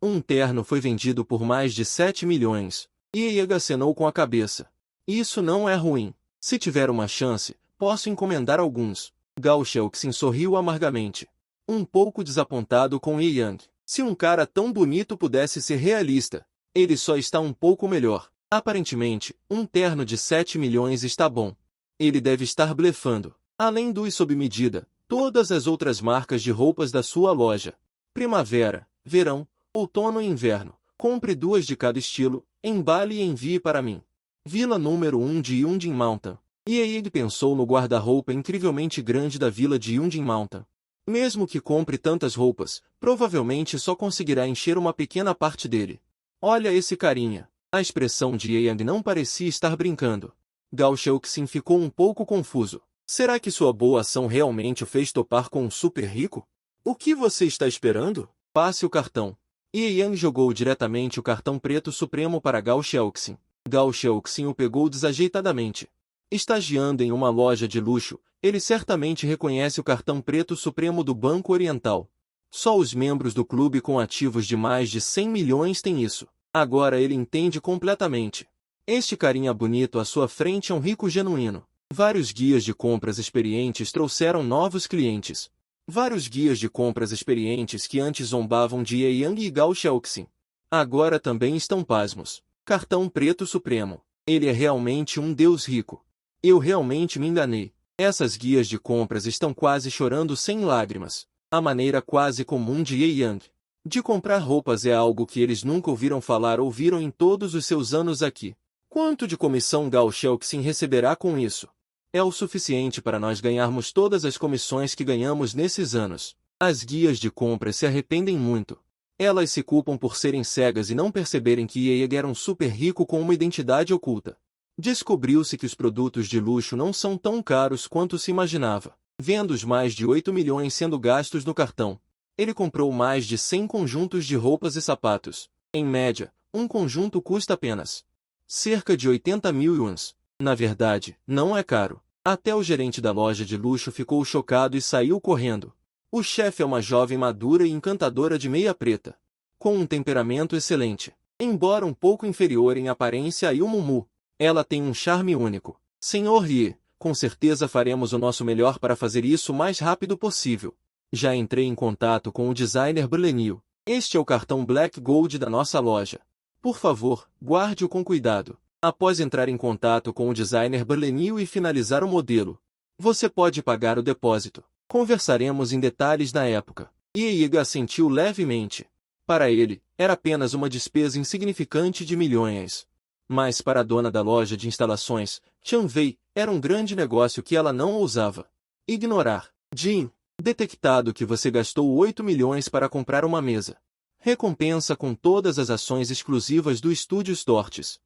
Um terno foi vendido por mais de 7 milhões. Yang acenou com a cabeça. Isso não é ruim. Se tiver uma chance, posso encomendar alguns. Gao Xiaoxin sorriu amargamente. Um pouco desapontado com Yang. Se um cara tão bonito pudesse ser realista, ele só está um pouco melhor. Aparentemente, um terno de 7 milhões está bom. Ele deve estar blefando. Além dos sob medida, todas as outras marcas de roupas da sua loja. Primavera, verão, outono e inverno. Compre 2 de cada estilo, embale e envie para mim. Vila número 1 de Yunjin Mountain. Yang pensou no guarda-roupa incrivelmente grande da vila de Yunjin Mountain. Mesmo que compre tantas roupas, provavelmente só conseguirá encher uma pequena parte dele. Olha esse carinha. A expressão de Yang não parecia estar brincando. Gao Xiaoxin ficou um pouco confuso. Será que sua boa ação realmente o fez topar com um super rico? O que você está esperando? Passe o cartão. Yang jogou diretamente o cartão preto supremo para Gao Xiaoxin. Gao Xiaoxin o pegou desajeitadamente. Estagiando em uma loja de luxo, ele certamente reconhece o cartão preto supremo do Banco Oriental. Só os membros do clube com ativos de mais de 100 milhões têm isso. Agora ele entende completamente. Este carinha bonito à sua frente é um rico genuíno. Vários guias de compras experientes trouxeram novos clientes. Vários guias de compras experientes que antes zombavam de Yang e Gao Xiaoxin. Agora também estão pasmos. Cartão preto supremo. Ele é realmente um deus rico. Eu realmente me enganei. Essas guias de compras estão quase chorando sem lágrimas. A maneira quase comum de Yang de comprar roupas é algo que eles nunca ouviram falar ou viram em todos os seus anos aqui. Quanto de comissão Gao Xiaoxin receberá com isso? É o suficiente para nós ganharmos todas as comissões que ganhamos nesses anos. As guias de compras se arrependem muito. Elas se culpam por serem cegas e não perceberem que Yang era um super rico com uma identidade oculta. Descobriu-se que os produtos de luxo não são tão caros quanto se imaginava. Vendo os mais de 8 milhões sendo gastos no cartão, ele comprou mais de 100 conjuntos de roupas e sapatos. Em média, um conjunto custa apenas cerca de 80 mil yuans. Na verdade, não é caro. Até o gerente da loja de luxo ficou chocado e saiu correndo. O chefe é uma jovem madura e encantadora de meia preta, com um temperamento excelente. Embora um pouco inferior em aparência a Yumumu, ela tem um charme único. Senhor Rie, com certeza faremos o nosso melhor para fazer isso o mais rápido possível. Já entrei em contato com o designer Berlenil. Este é o cartão Black Gold da nossa loja. Por favor, guarde-o com cuidado. Após entrar em contato com o designer Berlenil e finalizar o modelo, você pode pagar o depósito. Conversaremos em detalhes na época. Yang assentiu levemente. Para ele, era apenas uma despesa insignificante de milhões. Mas para a dona da loja de instalações, Chen Wei, era um grande negócio que ela não ousava ignorar. Jin, detectado que você gastou 8 milhões para comprar uma mesa. Recompensa com todas as ações exclusivas do estúdio Stortes.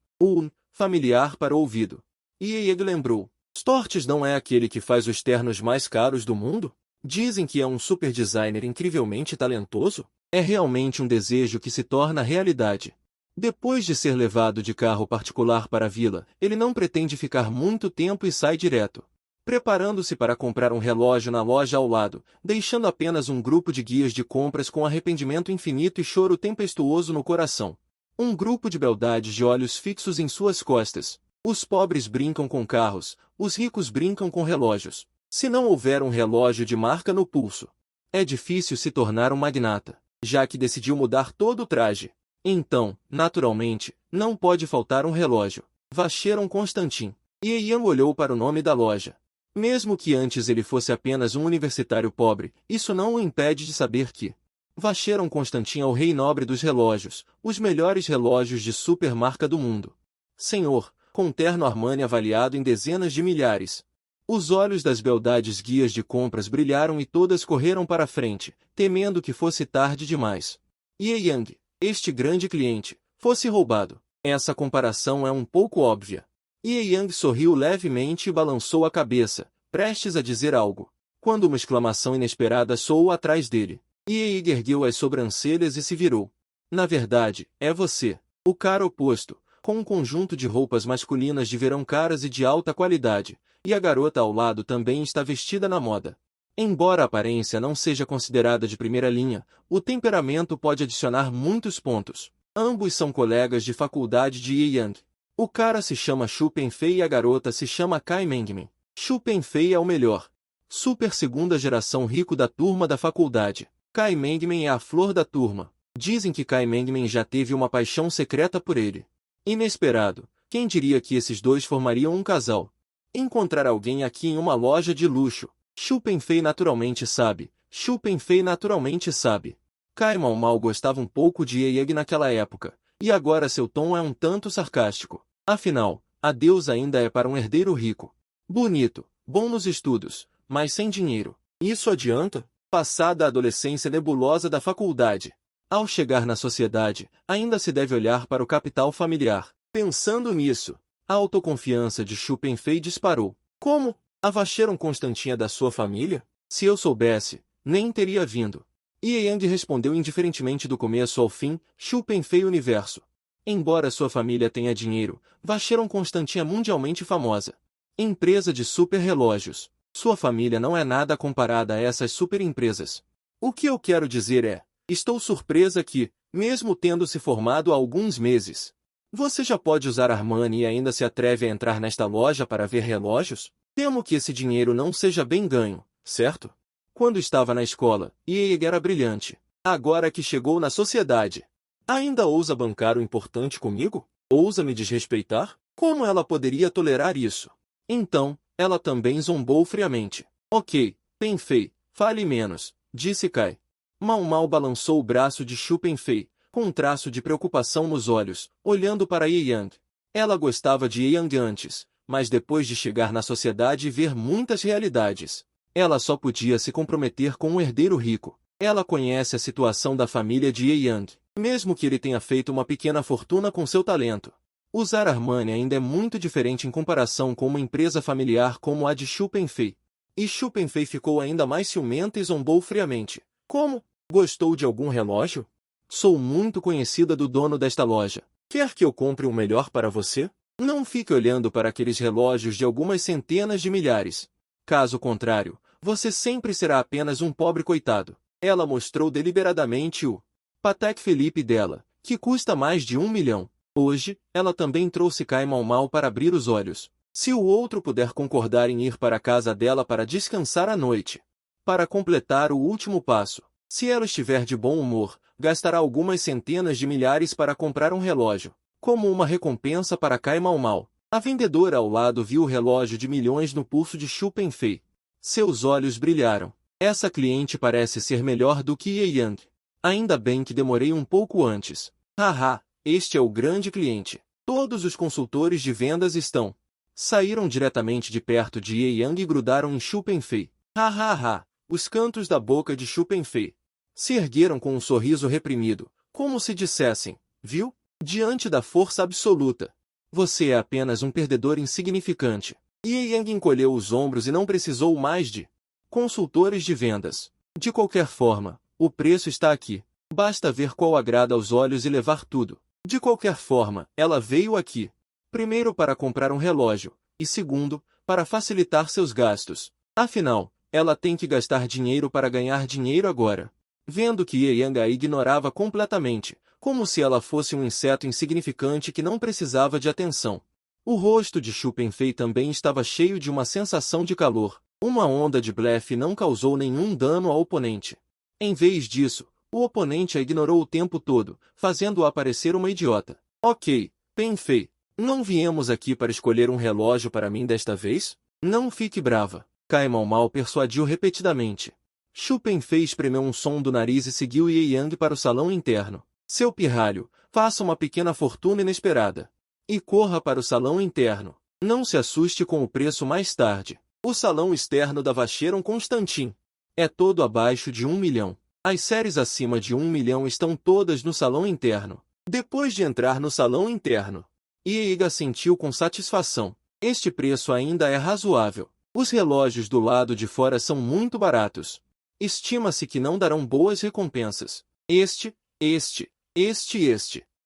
Familiar para o ouvido. Yang lembrou. Stortes não é aquele que faz os ternos mais caros do mundo? Dizem que é um super designer incrivelmente talentoso? É realmente um desejo que se torna realidade. Depois de ser levado de carro particular para a vila, ele não pretende ficar muito tempo e sai direto, preparando-se para comprar um relógio na loja ao lado, deixando apenas um grupo de guias de compras com arrependimento infinito e choro tempestuoso no coração. Um grupo de beldades de olhos fixos em suas costas. Os pobres brincam com carros, os ricos brincam com relógios. Se não houver um relógio de marca no pulso, é difícil se tornar um magnata, já que decidiu mudar todo o traje. Então, naturalmente, não pode faltar um relógio. Vacheron Constantin. Yang olhou para o nome da loja. Mesmo que antes ele fosse apenas um universitário pobre, isso não o impede de saber que Vacheron Constantin é o rei nobre dos relógios, os melhores relógios de supermarca do mundo. Senhor, com terno Armani avaliado em dezenas de milhares. Os olhos das beldades guias de compras brilharam e todas correram para a frente, temendo que fosse tarde demais. Ye Yang, este grande cliente, fosse roubado. Essa comparação é um pouco óbvia. Ye Yang sorriu levemente e balançou a cabeça, prestes a dizer algo, quando uma exclamação inesperada soou atrás dele. Ye Yang ergueu as sobrancelhas e se virou. Na verdade, é você, o cara oposto, com um conjunto de roupas masculinas de verão caras e de alta qualidade, e a garota ao lado também está vestida na moda. Embora a aparência não seja considerada de primeira linha, o temperamento pode adicionar muitos pontos. Ambos são colegas de faculdade de Ye Yang. O cara se chama Xu Penfei e a garota se chama Kai Mengmin. Xu Penfei é o melhor. Super segunda geração rico da turma da faculdade. Kai Mengmin é a flor da turma. Dizem que Kai Mengmin já teve uma paixão secreta por ele. Inesperado. Quem diria que esses dois formariam um casal? Encontrar alguém aqui em uma loja de luxo. Xu Penfei naturalmente sabe. Xu Penfei naturalmente sabe. Kai Mau Mau gostava um pouco de Ye Yang naquela época, e agora seu tom é um tanto sarcástico. Afinal, a deusa ainda é para um herdeiro rico. Bonito, bom nos estudos, mas sem dinheiro. Isso adianta? Passada a adolescência nebulosa da faculdade. Ao chegar na sociedade, ainda se deve olhar para o capital familiar. Pensando nisso, a autoconfiança de Xu Penfei disparou. Como? Avacheron Constantinha da sua família? Se eu soubesse, nem teria vindo. Ye Yang respondeu indiferentemente do começo ao fim, Xu Penfei universo. Embora sua família tenha dinheiro, Vacheron Constantinha é mundialmente famosa. Empresa de super relógios. Sua família não é nada comparada a essas super empresas. O que eu quero dizer é, estou surpresa que, mesmo tendo se formado há alguns meses, você já pode usar Armani e ainda se atreve a entrar nesta loja para ver relógios? Temo que esse dinheiro não seja bem ganho, certo? Quando estava na escola, Ye Yang era brilhante. Agora que chegou na sociedade, ainda ousa bancar o importante comigo? Ousa me desrespeitar? Como ela poderia tolerar isso? Então, ela também zombou friamente. Ok, Penfei, fale menos, disse Kai. Mau Mau balançou o braço de Xu Penfei, com um traço de preocupação nos olhos, olhando para Ye Yang. Ela gostava de Ye Yang antes, mas depois de chegar na sociedade e ver muitas realidades, ela só podia se comprometer com um herdeiro rico. Ela conhece a situação da família de Ye Yang, mesmo que ele tenha feito uma pequena fortuna com seu talento. Usar Armani ainda é muito diferente em comparação com uma empresa familiar como a de Xu Penfei. E Xu Penfei ficou ainda mais ciumenta e zombou friamente. Como? Gostou de algum relógio? Sou muito conhecida do dono desta loja. Quer que eu compre o melhor para você? Não fique olhando para aqueles relógios de algumas centenas de milhares. Caso contrário, você sempre será apenas um pobre coitado. Ela mostrou deliberadamente o Patek Philippe dela, que custa mais de 1 milhão. Hoje, ela também trouxe Kai Mau Mau para abrir os olhos. Se o outro puder concordar em ir para a casa dela para descansar à noite. Para completar o último passo, se ela estiver de bom humor, gastará algumas centenas de milhares para comprar um relógio, como uma recompensa para Kai Mau Mau. A vendedora ao lado viu o relógio de milhões no pulso de Xu Penfei. Seus olhos brilharam. Essa cliente parece ser melhor do que Ye Yang. Ainda bem que demorei um pouco antes. Haha, este é o grande cliente. Todos os consultores de vendas estão. Saíram diretamente de perto de Ye Yang e grudaram em Xu Penfei. Hahaha, os cantos da boca de Xu Penfei se ergueram com um sorriso reprimido, como se dissessem, viu? Diante da força absoluta. Você é apenas um perdedor insignificante. Ye Yang encolheu os ombros e não precisou mais de consultores de vendas. De qualquer forma, o preço está aqui. Basta ver qual agrada aos olhos e levar tudo. De qualquer forma, ela veio aqui. Primeiro para comprar um relógio, e segundo, para facilitar seus gastos. Afinal, ela tem que gastar dinheiro para ganhar dinheiro agora. Vendo que Ye Yang a ignorava completamente, como se ela fosse um inseto insignificante que não precisava de atenção. O rosto de Xu Penfei também estava cheio de uma sensação de calor. Uma onda de blefe não causou nenhum dano ao oponente. Em vez disso, o oponente a ignorou o tempo todo, fazendo-a parecer uma idiota. Ok, Penfei, não viemos aqui para escolher um relógio para mim desta vez? Não fique brava. Kai Mau Mau persuadiu repetidamente. Xu Penfei espremeu um som do nariz e seguiu Ye Yang para o salão interno. Seu pirralho, faça uma pequena fortuna inesperada. E corra para o salão interno. Não se assuste com o preço mais tarde. O salão externo da Vacheron Constantin é todo abaixo de 1 milhão. As séries acima de 1 milhão estão todas no salão interno. Depois de entrar no salão interno, Iega sentiu com satisfação. Este preço ainda é razoável. Os relógios do lado de fora são muito baratos. Estima-se que não darão boas recompensas. Este.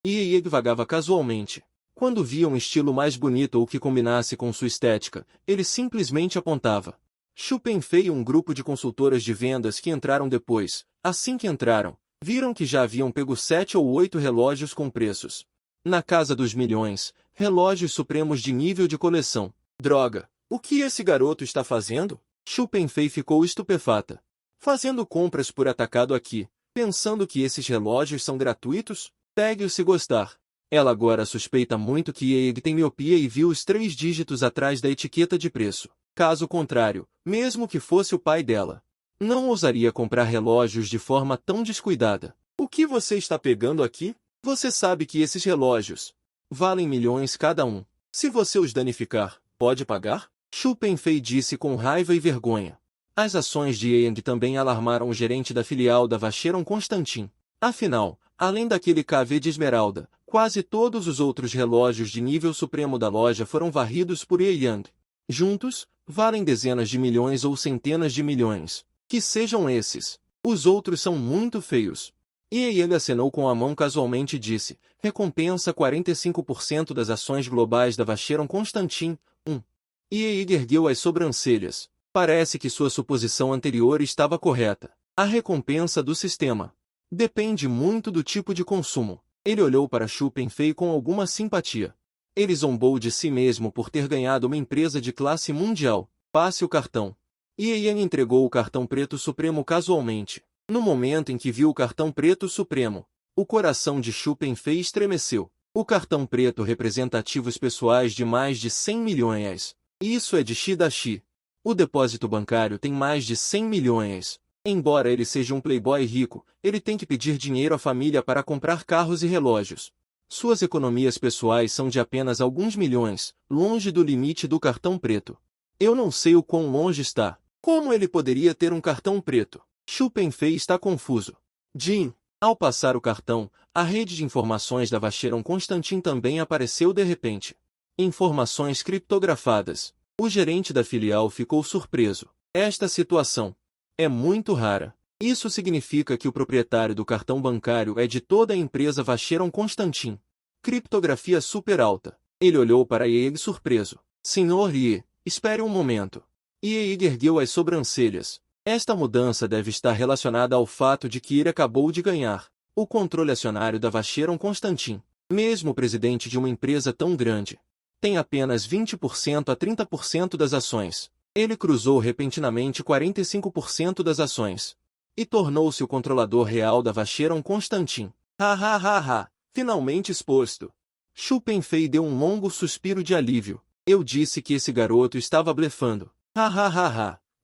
Iega vagava casualmente. Quando via um estilo mais bonito ou que combinasse com sua estética, ele simplesmente apontava. Xu Penfei e um grupo de consultoras de vendas que entraram depois, assim que entraram, viram que já haviam pego 7 ou 8 relógios com preços na casa dos milhões, relógios supremos de nível de coleção. Droga! O que esse garoto está fazendo? Xu Penfei ficou estupefata. Fazendo compras por atacado aqui, pensando que esses relógios são gratuitos? Pegue-o se gostar. Ela agora suspeita muito que Iega tem miopia e viu os 3 dígitos atrás da etiqueta de preço. Caso contrário, mesmo que fosse o pai dela, não ousaria comprar relógios de forma tão descuidada. O que você está pegando aqui? Você sabe que esses relógios valem milhões cada um. Se você os danificar, pode pagar? Xu Penfei disse com raiva e vergonha. As ações de Iega também alarmaram o gerente da filial da Vacheron Constantin. Afinal, além daquele KV de esmeralda, quase todos os outros relógios de nível supremo da loja foram varridos por Iega. Juntos, valem dezenas de milhões ou centenas de milhões. Que sejam esses. Os outros são muito feios. Iega acenou com a mão casualmente e disse, recompensa 45% das ações globais da Vacheron Constantin, 1. Iega ergueu as sobrancelhas. Parece que sua suposição anterior estava correta. A recompensa do sistema depende muito do tipo de consumo. Ele olhou para Xu Penfei com alguma simpatia. Ele zombou de si mesmo por ter ganhado uma empresa de classe mundial. Passe o cartão. Iega entregou o cartão preto supremo casualmente. No momento em que viu o cartão preto supremo, o coração de Xu Penfei estremeceu. O cartão preto representa ativos pessoais de mais de 100 milhões. Isso é de Shidashi. O depósito bancário tem mais de 100 milhões. Embora ele seja um playboy rico, ele tem que pedir dinheiro à família para comprar carros e relógios. Suas economias pessoais são de apenas alguns milhões, longe do limite do cartão preto. Eu não sei o quão longe está. Como ele poderia ter um cartão preto? Xu Penfei está confuso. Jin. Ao passar o cartão, a rede de informações da Vacheron Constantin também apareceu de repente. Informações criptografadas. O gerente da filial ficou surpreso. Esta situação é muito rara. Isso significa que o proprietário do cartão bancário é de toda a empresa Vacheron Constantin. Criptografia super alta. Ele olhou para Iega surpreso. Senhor Ye, espere um momento. Iega ergueu as sobrancelhas. Esta mudança deve estar relacionada ao fato de que ele acabou de ganhar o controle acionário da Vacheron Constantin. Mesmo o presidente de uma empresa tão grande tem apenas 20% a 30% das ações. Ele cruzou repentinamente 45% das ações e tornou-se o controlador real da Vacheron Constantin. Finalmente exposto. Xu Penfei deu um longo suspiro de alívio. Eu disse que esse garoto estava blefando.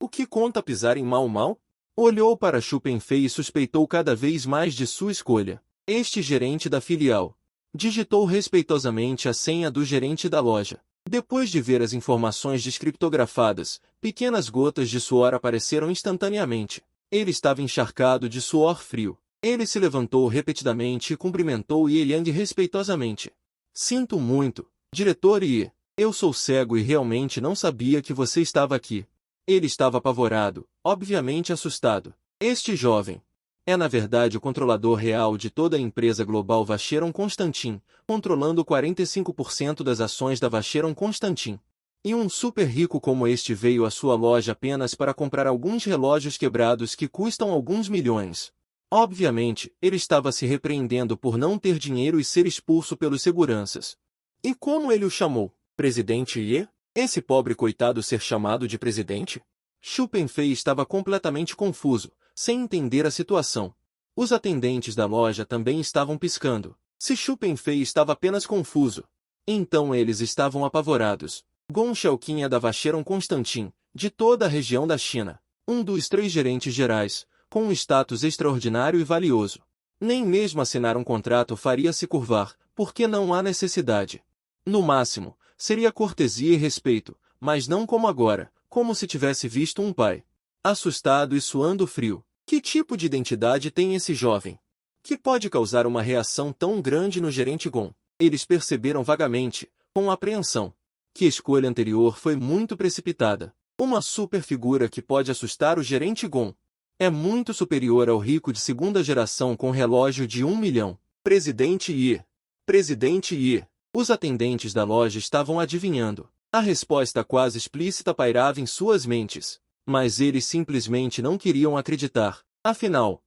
O que conta pisar em Mau? Olhou para Xu Penfei e suspeitou cada vez mais de sua escolha. Este gerente da filial digitou respeitosamente a senha do gerente da loja. Depois de ver as informações descriptografadas, pequenas gotas de suor apareceram instantaneamente. Ele estava encharcado de suor frio. Ele se levantou repetidamente e cumprimentou Iega respeitosamente. Sinto muito, diretor Ye. Eu sou cego e realmente não sabia que você estava aqui. Ele estava apavorado, obviamente assustado. Este jovem é na verdade o controlador real de toda a empresa global Vacheron Constantin, controlando 45% das ações da Vacheron Constantin. E um super rico como este veio à sua loja apenas para comprar alguns relógios quebrados que custam alguns milhões. Obviamente, ele estava se repreendendo por não ter dinheiro e ser expulso pelos seguranças. E como ele o chamou? Presidente Ye? Esse pobre coitado ser chamado de presidente? Xu Penfei estava completamente confuso, sem entender a situação. Os atendentes da loja também estavam piscando. Se Xu Penfei estava apenas confuso, então eles estavam apavorados. Gong Xiaoqin é da Vacheron Constantin, de toda a região da China. Um dos 3 gerentes gerais, com um status extraordinário e valioso. Nem mesmo assinar um contrato faria se curvar, porque não há necessidade. No máximo, seria cortesia e respeito, mas não como agora, como se tivesse visto um pai. Assustado e suando frio. Que tipo de identidade tem esse jovem? Que pode causar uma reação tão grande no gerente Gon? Eles perceberam vagamente, com apreensão, que a escolha anterior foi muito precipitada. Uma super figura que pode assustar o gerente Gon. É muito superior ao rico de segunda geração com relógio de 1 milhão. Presidente Yi. Presidente Yi. Os atendentes da loja estavam adivinhando. A resposta quase explícita pairava em suas mentes. Mas eles simplesmente não queriam acreditar. Afinal,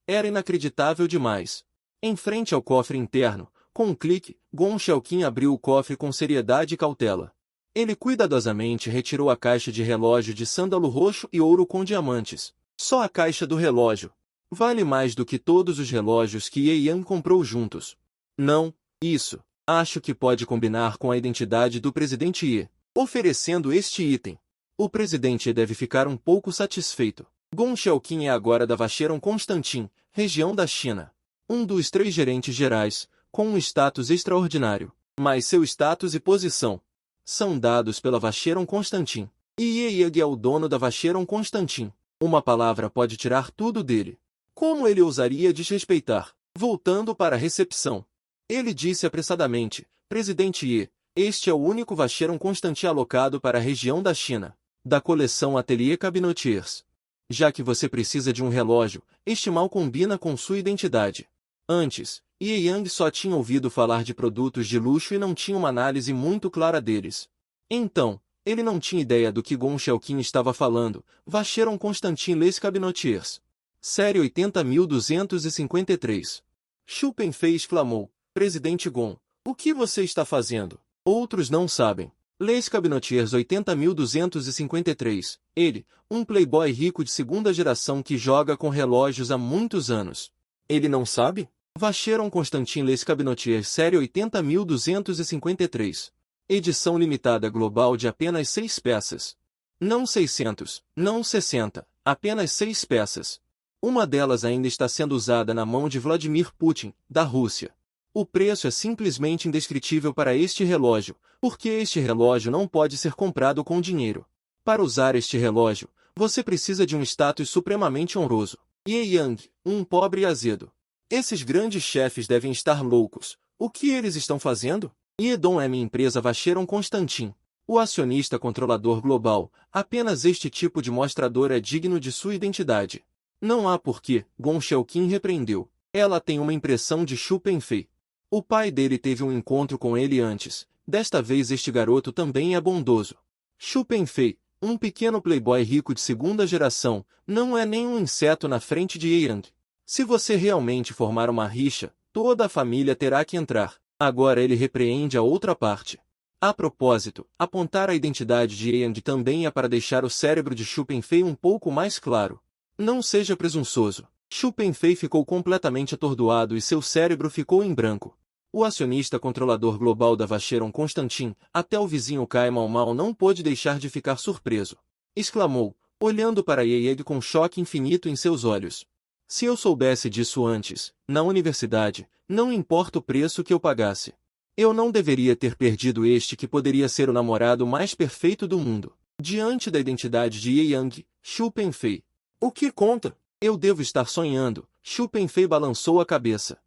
era inacreditável demais. Em frente ao cofre interno, com um clique, Gon Xiaoqin abriu o cofre com seriedade e cautela. Ele cuidadosamente retirou a caixa de relógio de sândalo roxo e ouro com diamantes. Só a caixa do relógio vale mais do que todos os relógios que Ye Yang comprou juntos. Não, isso. Acho que pode combinar com a identidade do presidente Yi. Oferecendo este item, o presidente deve ficar um pouco satisfeito. Gon Xiaoqin é agora da Vacheron Constantin, região da China. Um dos 3 gerentes gerais, com um status extraordinário. Mas seu status e posição são dados pela Vacheron Constantin. E Ye Yang é o dono da Vacheron Constantin. Uma palavra pode tirar tudo dele. Como ele ousaria desrespeitar? Voltando para a recepção, ele disse apressadamente: Presidente Yi, este é o único Vacheron Constantin alocado para a região da China, da coleção Atelier Cabinotiers. Já que você precisa de um relógio, este mal combina com sua identidade. Antes, Ye Yang só tinha ouvido falar de produtos de luxo e não tinha uma análise muito clara deles. Então, ele não tinha ideia do que Gon Xiaoqin estava falando. Vacheron Constantin Les Cabinotiers. Série 80.253. Xu Penfei exclamou: Presidente Gon, o que você está fazendo? Outros não sabem. Les Cabinotiers 80.253. Ele, um playboy rico de segunda geração que joga com relógios há muitos anos. Ele não sabe? Vacheron Constantin Les Cabinotiers série 80.253. Edição limitada global de apenas 6 peças. Não 600, não 60, apenas 6 peças. Uma delas ainda está sendo usada na mão de Vladimir Putin, da Rússia. O preço é simplesmente indescritível para este relógio, porque este relógio não pode ser comprado com dinheiro. Para usar este relógio, você precisa de um status supremamente honroso. Ye Yang, um pobre e azedo. Esses grandes chefes devem estar loucos. O que eles estão fazendo? Yedon é minha empresa Vacheron Constantin. O acionista controlador global. Apenas este tipo de mostrador é digno de sua identidade. Não há porquê, Gon Xiaoqin repreendeu. Ela tem uma impressão de Xu Penfei. O pai dele teve um encontro com ele antes. Desta vez este garoto também é bondoso. Xu Penfei, um pequeno playboy rico de segunda geração, não é nenhum inseto na frente de Ye Yang. Se você realmente formar uma rixa, toda a família terá que entrar. Agora ele repreende a outra parte. A propósito, apontar a identidade de Ye Yang também é para deixar o cérebro de Xu Penfei um pouco mais claro. Não seja presunçoso. Xu Penfei ficou completamente atordoado e seu cérebro ficou em branco. O acionista controlador global da Vacheron Constantin, até o vizinho Cai Mau Mau não pôde deixar de ficar surpreso. Exclamou, olhando para Ye Yang com choque infinito em seus olhos. Se eu soubesse disso antes, na universidade, não importa o preço que eu pagasse. Eu não deveria ter perdido este que poderia ser o namorado mais perfeito do mundo. Diante da identidade de Ye Yang, Xu Penfei. O que conta? Eu devo estar sonhando. Xu Penfei balançou a cabeça.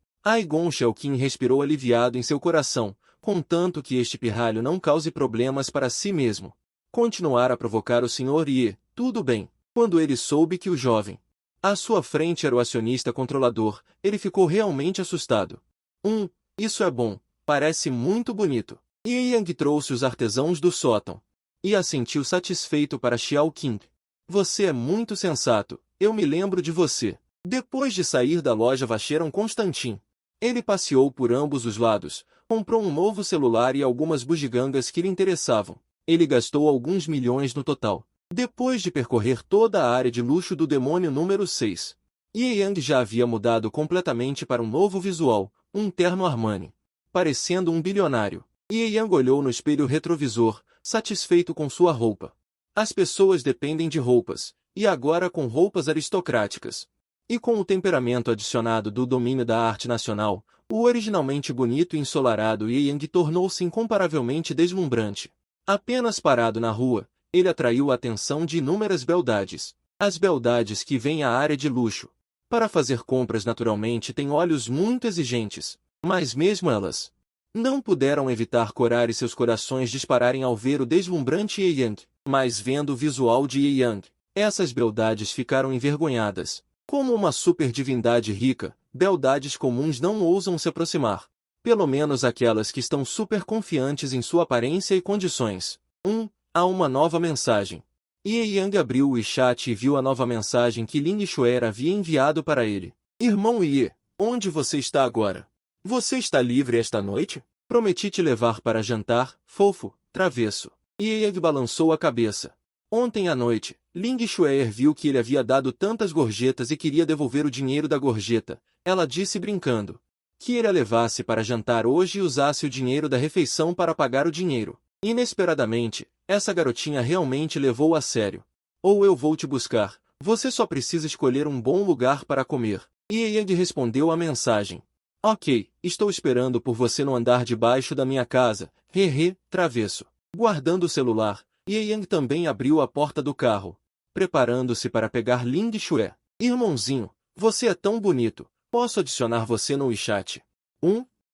Gon Xiaoqin respirou aliviado em seu coração, contanto que este pirralho não cause problemas para si mesmo. Continuar a provocar o Sr. Ye, tudo bem. Quando ele soube que o jovem à sua frente era o acionista controlador, ele ficou realmente assustado. Isso é bom, parece muito bonito. Ye Yang trouxe os artesãos do sótão. E assentiu satisfeito para Xiaoqin. Você é muito sensato, eu me lembro de você. Depois de sair da loja Vacheron Constantin, ele passeou por ambos os lados, comprou um novo celular e algumas bugigangas que lhe interessavam. Ele gastou alguns milhões no total. Depois de percorrer toda a área de luxo do demônio número 6, Ye Yang já havia mudado completamente para um novo visual, um terno Armani. Parecendo um bilionário, Ye Yang olhou no espelho retrovisor, satisfeito com sua roupa. As pessoas dependem de roupas, e agora com roupas aristocráticas. E com o temperamento adicionado do domínio da arte nacional, o originalmente bonito e ensolarado Ye Yang tornou-se incomparavelmente deslumbrante. Apenas parado na rua, ele atraiu a atenção de inúmeras beldades. As beldades que vêm à área de luxo para fazer compras naturalmente têm olhos muito exigentes, mas mesmo elas não puderam evitar corar e seus corações dispararem ao ver o deslumbrante Ye Yang. Mas vendo o visual de Ye Yang, essas beldades ficaram envergonhadas. Como uma super divindade rica, beldades comuns não ousam se aproximar. Pelo menos aquelas que estão super confiantes em sua aparência e condições. Há uma nova mensagem. Ye Yang abriu o WeChat e viu a nova mensagem que Ling Xuer havia enviado para ele. Irmão Ye, onde você está agora? Você está livre esta noite? Prometi te levar para jantar, fofo, travesso. Ye Yang balançou a cabeça. Ontem à noite, Ling Xuer viu que ele havia dado tantas gorjetas e queria devolver o dinheiro da gorjeta. Ela disse brincando que ele a levasse para jantar hoje e usasse o dinheiro da refeição para pagar o dinheiro. Inesperadamente, essa garotinha realmente levou a sério. Ou eu vou te buscar, você só precisa escolher um bom lugar para comer. Ye Yang respondeu à mensagem. Ok, estou esperando por você no andar de baixo da minha casa, travesso. Guardando o celular, Ye Yang também abriu a porta do carro, preparando-se para pegar Ling Xuer. Irmãozinho, você é tão bonito, posso adicionar você no WeChat?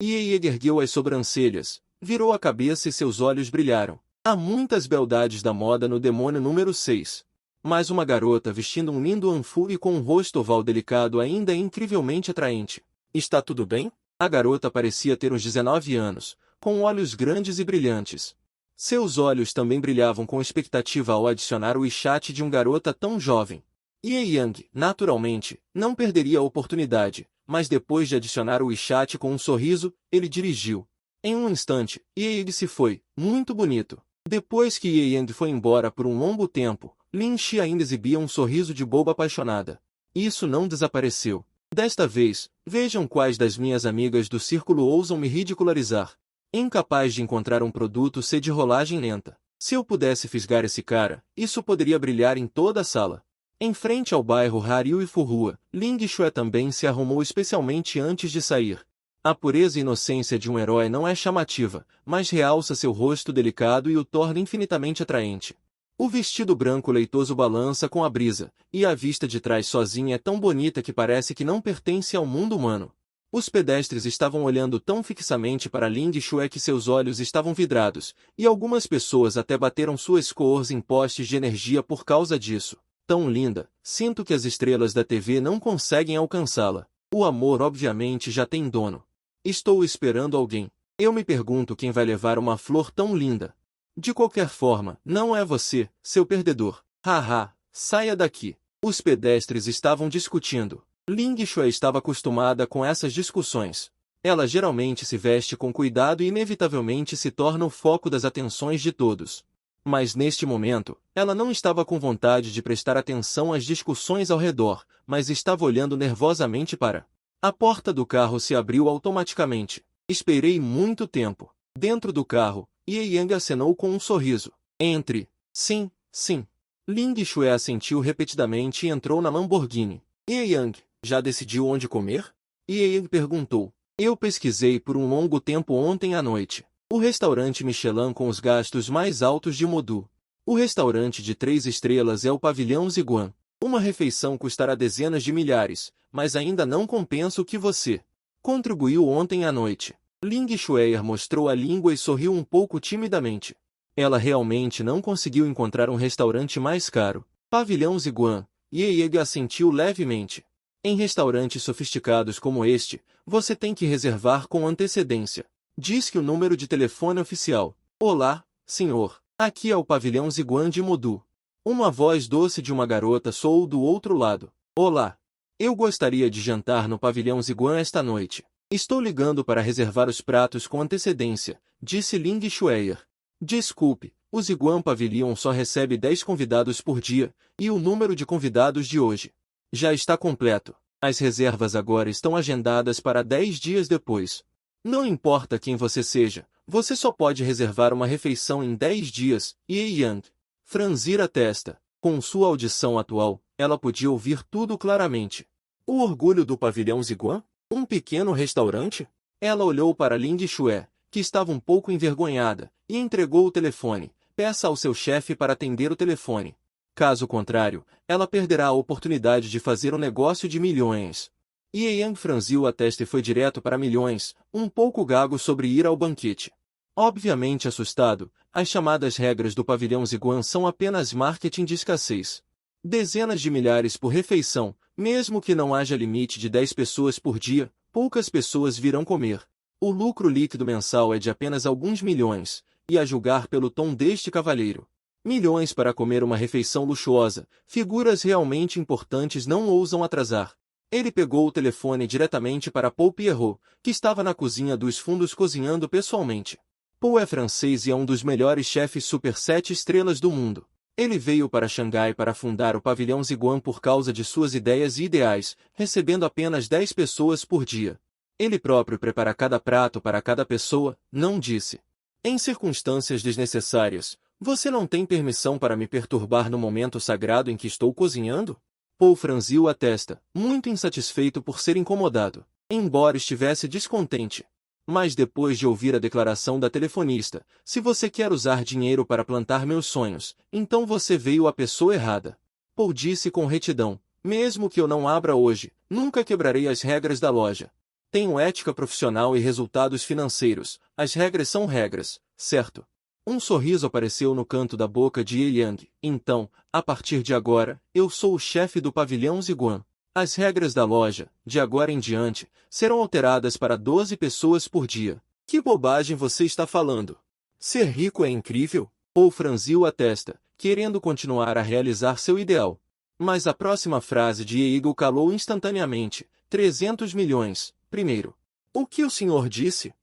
Ye Yang ergueu as sobrancelhas, virou a cabeça e seus olhos brilharam. Há muitas beldades da moda no demônio número 6. Mas uma garota vestindo um lindo anfu e com um rosto oval delicado ainda é incrivelmente atraente. Está tudo bem? A garota parecia ter uns 19 anos, com olhos grandes e brilhantes. Seus olhos também brilhavam com expectativa ao adicionar o WeChat de uma garota tão jovem. Ye Yang, naturalmente, não perderia a oportunidade, mas depois de adicionar o WeChat com um sorriso, ele dirigiu. Em um instante, Ye Yang se foi, muito bonito. Depois que Ye Yang foi embora por um longo tempo, Lin Shi ainda exibia um sorriso de boba apaixonada. Isso não desapareceu. Desta vez, vejam quais das minhas amigas do círculo ousam me ridicularizar. Incapaz de encontrar um produto C de rolagem lenta. Se eu pudesse fisgar esse cara, isso poderia brilhar em toda a sala. Em frente ao bairro Hariu e Furrua, Ling Xuer também se arrumou especialmente antes de sair. A pureza e inocência de um herói não é chamativa, mas realça seu rosto delicado e o torna infinitamente atraente. O vestido branco leitoso balança com a brisa, e a vista de trás sozinha é tão bonita que parece que não pertence ao mundo humano. Os pedestres estavam olhando tão fixamente para Ling Xuer que seus olhos estavam vidrados, e algumas pessoas até bateram suas cores em postes de energia por causa disso. Tão linda, sinto que as estrelas da TV não conseguem alcançá-la. O amor obviamente já tem dono. Estou esperando alguém. Eu me pergunto quem vai levar uma flor tão linda. De qualquer forma, não é você, seu perdedor. Haha, saia daqui. Os pedestres estavam discutindo. Ling Xuer estava acostumada com essas discussões. Ela geralmente se veste com cuidado e inevitavelmente se torna o foco das atenções de todos. Mas neste momento, ela não estava com vontade de prestar atenção às discussões ao redor, mas estava olhando nervosamente para. A porta do carro se abriu automaticamente. Esperei muito tempo. Dentro do carro, Ye Yang acenou com um sorriso. Entre. Sim, sim. Ling Xuer assentiu repetidamente e entrou na Lamborghini. Ye Yang, já decidiu onde comer? Ye Yang perguntou. Eu pesquisei por um longo tempo ontem à noite. O restaurante Michelin com os gastos mais altos de Modu. O restaurante de 3 estrelas é o Pavilhão Ziguan. Uma refeição custará dezenas de milhares, mas ainda não compensa o que você contribuiu ontem à noite. Ling Xuer mostrou a língua e sorriu um pouco timidamente. Ela realmente não conseguiu encontrar um restaurante mais caro. Pavilhão Ziguan. Ye Yang assentiu levemente. Em restaurantes sofisticados como este, você tem que reservar com antecedência. Diz que o número de telefone oficial. Olá, senhor. Aqui é o Pavilhão Ziguan de Modu. Uma voz doce de uma garota soou do outro lado. Olá. Eu gostaria de jantar no Pavilhão Ziguan esta noite. Estou ligando para reservar os pratos com antecedência, disse Ling Xuer. Desculpe, o Ziguan Pavilhão só recebe 10 convidados por dia, e o número de convidados de hoje já está completo. As reservas agora estão agendadas para 10 dias depois. Não importa quem você seja, você só pode reservar uma refeição em 10 dias, Ye Yang. Franzir a testa. Com sua audição atual, ela podia ouvir tudo claramente. O orgulho do Pavilhão Ziguan? Um pequeno restaurante? Ela olhou para Ling Xuer, que estava um pouco envergonhada, e entregou o telefone, peça ao seu chefe para atender o telefone. Caso contrário, ela perderá a oportunidade de fazer um negócio de milhões. Ye Yang franziu a testa e foi direto para milhões, um pouco gago sobre ir ao banquete. Obviamente assustado, as chamadas regras do pavilhão Ziguan são apenas marketing de escassez. Dezenas de milhares por refeição, mesmo que não haja limite de 10 pessoas por dia, poucas pessoas virão comer. O lucro líquido mensal é de apenas alguns milhões, e a julgar pelo tom deste cavalheiro. Milhões para comer uma refeição luxuosa, figuras realmente importantes não ousam atrasar. Ele pegou o telefone diretamente para Paul Pierrot, que estava na cozinha dos fundos cozinhando pessoalmente. Paul é francês e é um dos melhores chefes Super 7 estrelas do mundo. Ele veio para Xangai para fundar o pavilhão Ziguan por causa de suas ideias e ideais, recebendo apenas 10 pessoas por dia. Ele próprio prepara cada prato para cada pessoa, não disse. Em circunstâncias desnecessárias, você não tem permissão para me perturbar no momento sagrado em que estou cozinhando? Paul franziu a testa, muito insatisfeito por ser incomodado, embora estivesse descontente. Mas depois de ouvir a declaração da telefonista, se você quer usar dinheiro para plantar meus sonhos, então você veio à pessoa errada. Paul disse com retidão, mesmo que eu não abra hoje, nunca quebrarei as regras da loja. Tenho ética profissional e resultados financeiros, as regras são regras, certo? Um sorriso apareceu no canto da boca de Ye Yang. Então, a partir de agora, eu sou o chefe do pavilhão Ziguan. As regras da loja, de agora em diante, serão alteradas para 12 pessoas por dia. Que bobagem você está falando? Ser rico é incrível? Paul franziu a testa, querendo continuar a realizar seu ideal. Mas a próxima frase de Ye Eagle calou instantaneamente. 300 milhões, primeiro. O que o senhor disse?